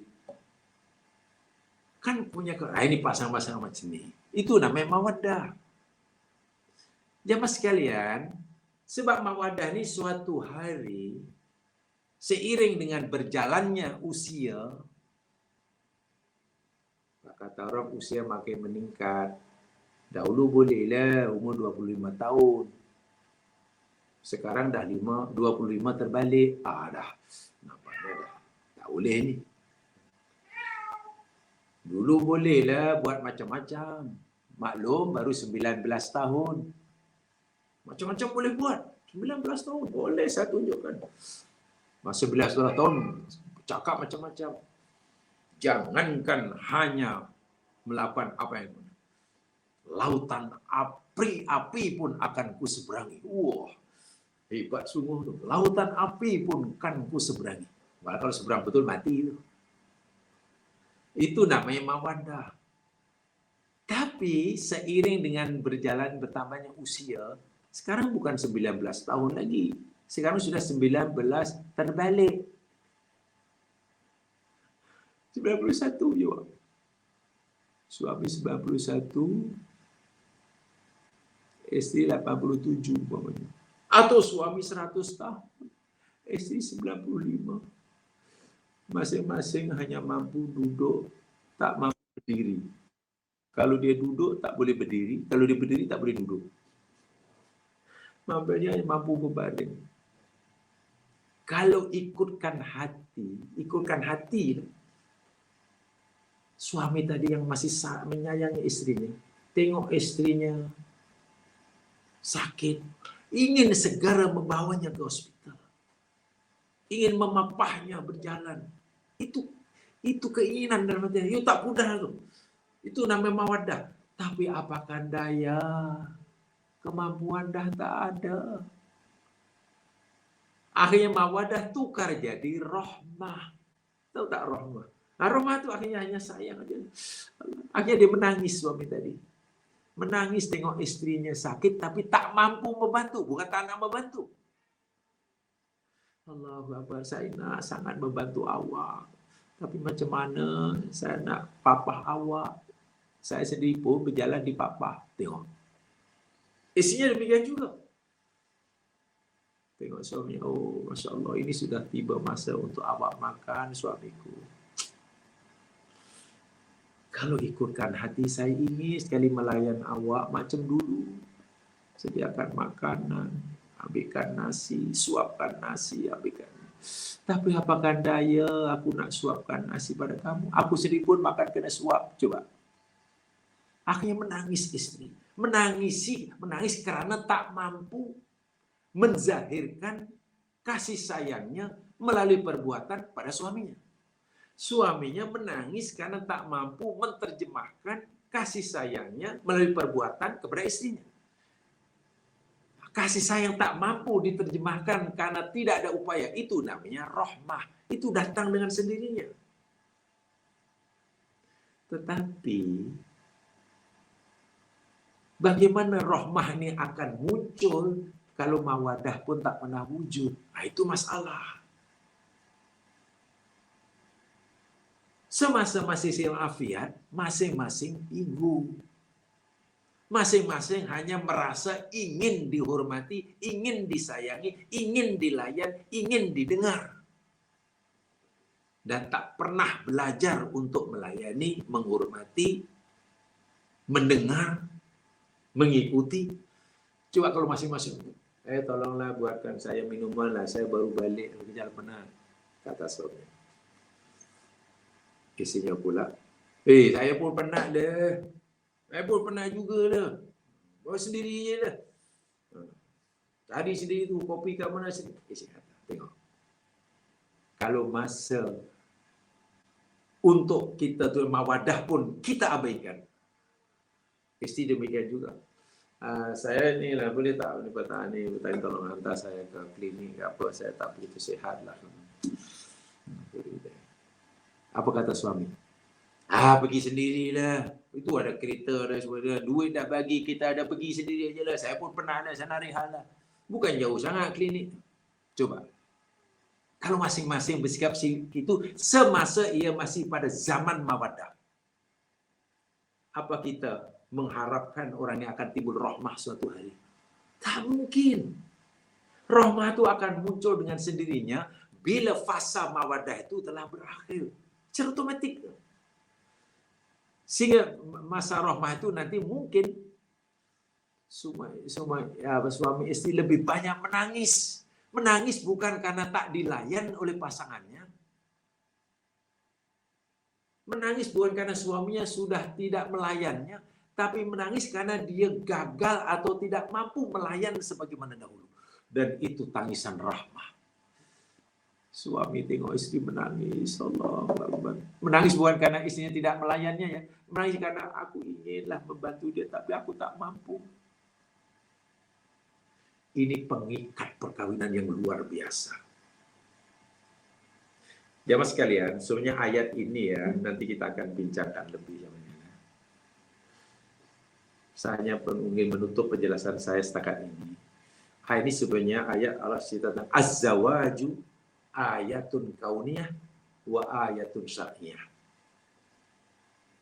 Kan punya... ini pasangan-pasangan macam ni. Itu namanya mawaddah. Jamaah sekalian, sebab mawaddah ni suatu hari, seiring dengan berjalannya usia, kata orang usia makin meningkat. Dahulu bolehlah umur 25 tahun. Sekarang dah 25 terbalik. Dah. Nampaknya dah tak boleh ni. Dulu bolehlah buat macam-macam. Maklum baru 19 tahun. Macam-macam boleh buat. 19 tahun. Boleh saya tunjukkan. Masa 19 tahun cakap macam-macam. Jangankan hanya melakukan apa yang benar. Lautan api pun akan kuseberangi. Wah, hebat sungguh tuh. Lautan api pun kan kuseberangi. Wah, kalau seberang betul mati itu. Itu namanya mawaddah. Tapi seiring dengan berjalan bertambahnya usia, sekarang bukan 19 tahun lagi. Sekarang sudah 19 terbalik. 91 juga. Suami 91, istri 87 umpamanya. Atau suami 100 tahun, istri 95. Masing-masing hanya mampu duduk, tak mampu berdiri. Kalau dia duduk tak boleh berdiri, kalau dia berdiri tak boleh duduk. Mampunya mampu berbaring. Kalau ikutkan hati, suami tadi yang masih menyayangi istrinya, tengok istrinya sakit, ingin segera membawanya ke hospital, ingin memapahnya berjalan. Itu keinginan dalam hati. Itu tak mudah tuh. Itu namanya mawaddah. Tapi apakah daya? Kemampuan dah tak ada. Akhirnya mawaddah tukar jadi rahmah. Tahu tak rahmah? Nah, rahmah itu akhirnya hanya sayang aja. Akhirnya dia menangis suami tadi. Menangis tengok istrinya sakit tapi tak mampu membantu. Bukan tak nak membantu. Allahu Akbar, saya nak sangat membantu awak. Tapi macam mana saya nak papah awak? Saya sendiri pun berjalan di papah. Tengok. Isinya demikian juga. Tengok suami, oh Masya Allah, ini sudah tiba masa untuk awak makan, suamiku. Kalau ikutkan hati, saya ingin sekali melayan awak macam dulu. Sediakan makanan, ambilkan nasi, suapkan nasi, ambilkan. Tapi apakah daya aku nak suapkan nasi pada kamu? Aku sendiri pun makan kena suap. Coba. Akhirnya menangis istri. Menangis karena tak mampu menzahirkan kasih sayangnya melalui perbuatan pada suaminya. Suaminya menangis karena tak mampu menerjemahkan kasih sayangnya melalui perbuatan kepada istrinya. Kasih sayang tak mampu diterjemahkan karena tidak ada upaya. Itu namanya rahmah. Itu datang dengan sendirinya. Tetapi bagaimana rahmah ini akan muncul kalau mawaddah pun tak pernah wujud? Nah, itu masalah. Semasa masih sil'afiat, masing-masing bingung. Masing-masing hanya merasa ingin dihormati, ingin disayangi, ingin dilayan, ingin didengar. Dan tak pernah belajar untuk melayani, menghormati, mendengar, mengikuti. Coba kalau masing-masing, tolonglah buatkan saya minuman lah, saya baru balik dari jalan penat, kata suaminya. Isinya pula, saya pun penat dah. Saya pun penat juga dah. Bawa sendiri je dah. Tadi sendiri tu, kopi kat mana sendiri. Tengok. Kalau masa untuk kita tu mawaddah pun kita abaikan. Isteri demikian juga. Saya ni lah, boleh tak ni petang ni, tolong hantar saya ke klinik apa, saya tak begitu sihat lah. Apa kata suami? Pergi sendirilah. Itu ada kereta dah semua dah. Duit dah bagi, kita ada pergi sendiri aja lah. Saya pun pernah dah, saya nak rehat lah. Bukan jauh sangat klinik. Coba. Kalau masing-masing bersikap itu semasa ia masih pada zaman mawaddah. Apa kita mengharapkan orang yang akan timbul rahmah suatu hari? Tak mungkin. Rahmah itu akan muncul dengan sendirinya bila fasa mawaddah itu telah berakhir. Secara otomatik. Sehingga masa rahmah itu nanti mungkin suami istri lebih banyak menangis. Menangis bukan karena tak dilayan oleh pasangannya. Menangis bukan karena suaminya sudah tidak melayannya, tapi menangis karena dia gagal atau tidak mampu melayan sebagaimana dahulu. Dan itu tangisan rahmah. Suami tengok istri menangis, Allah Akbar. Menangis bukan karena istrinya tidak melayannya ya. Menangis karena aku inginlah membantu dia, tapi aku tak mampu. Ini pengikat perkawinan yang luar biasa. Jamaah sekalian, sebenarnya ayat ini ya, nanti kita akan bincangkan lebih. Saya hanya ingin menutup penjelasan saya setakat ini. Ayat ini sebenarnya ayat Allah cerita tentang az-zawaju ayatun kauniyah wa ayatun syar'iyah.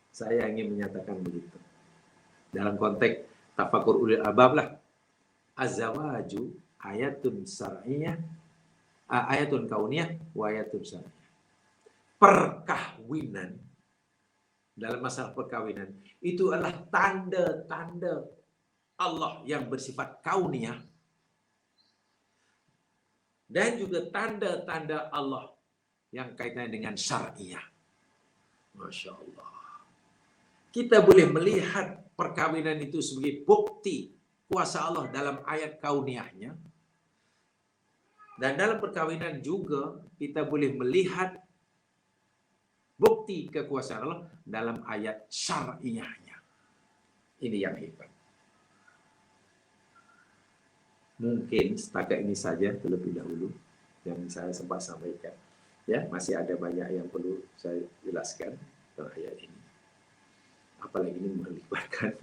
Saya ingin menyatakan begitu. Dalam konteks tafakur ulil albab lah. Az-zawaju ayatun syar'iyah, ayatun kauniyah wa ayatun syar'iyah. Perkawinan, dalam masalah perkawinan itu adalah tanda-tanda Allah yang bersifat kauniyah dan juga tanda-tanda Allah yang kaitannya dengan syariah. Masya Allah. Kita boleh melihat perkawinan itu sebagai bukti kuasa Allah dalam ayat kauniyahnya. Dan dalam perkawinan juga kita boleh melihat bukti kekuasaan Allah dalam ayat syariahnya. Ini yang hebat. Mungkin setakat ini saja terlebih dahulu yang saya sempat sampaikan. Ya, masih ada banyak yang perlu saya jelaskan tentang ayat ini. Apalagi ini melibatkan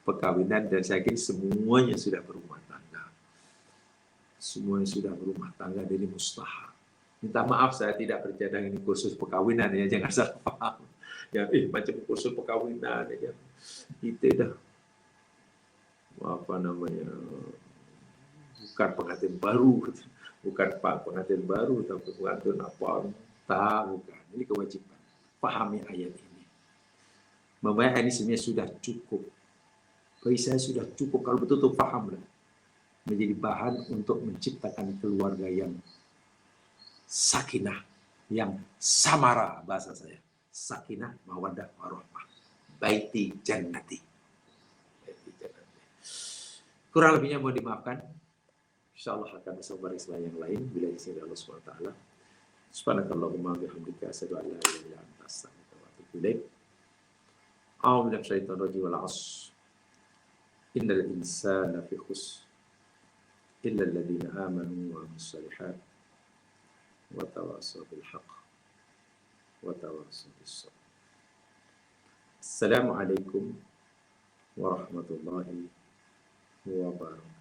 perkawinan dan saya kira semuanya sudah berumah tangga. Semuanya sudah berumah tangga dan ini mustahil. Minta maaf saya tidak bercadang ini kursus perkawinan ya, jangan salah paham. Ya, macam kursus perkawinan ya. Itu dah apa namanya? Bukan pengantin baru, bukan pengantin baru, tapi pengantin apa? Tak, bukan. Ini kewajiban. Pahami ayat ini. Memang ini sebenarnya sudah cukup. Bagi saya sudah cukup kalau betul-betul paham lah. Menjadi bahan untuk menciptakan keluarga yang sakinah, yang samara bahasa saya. Sakinah, mawaddah, warahmah. Baiti jannati. Kurang lebihnya mohon dimaafkan. InsyaAllah akan bersama yang lain bila disini Allah SWT. Subhanakallahumma bihamdika asyhadu an la ilaha illa anta astaghfiruka wa atubu ilaik. A'udzu billahi minasyaitonir rajim wal 'ashr. Innal insana fi khusr illa alladziina aamanu wa 'amilus shalihaat wa tawassaw bil haqq wa tawassaw bis sabr. Assalamualaikum warahmatullahi wabarakatuh.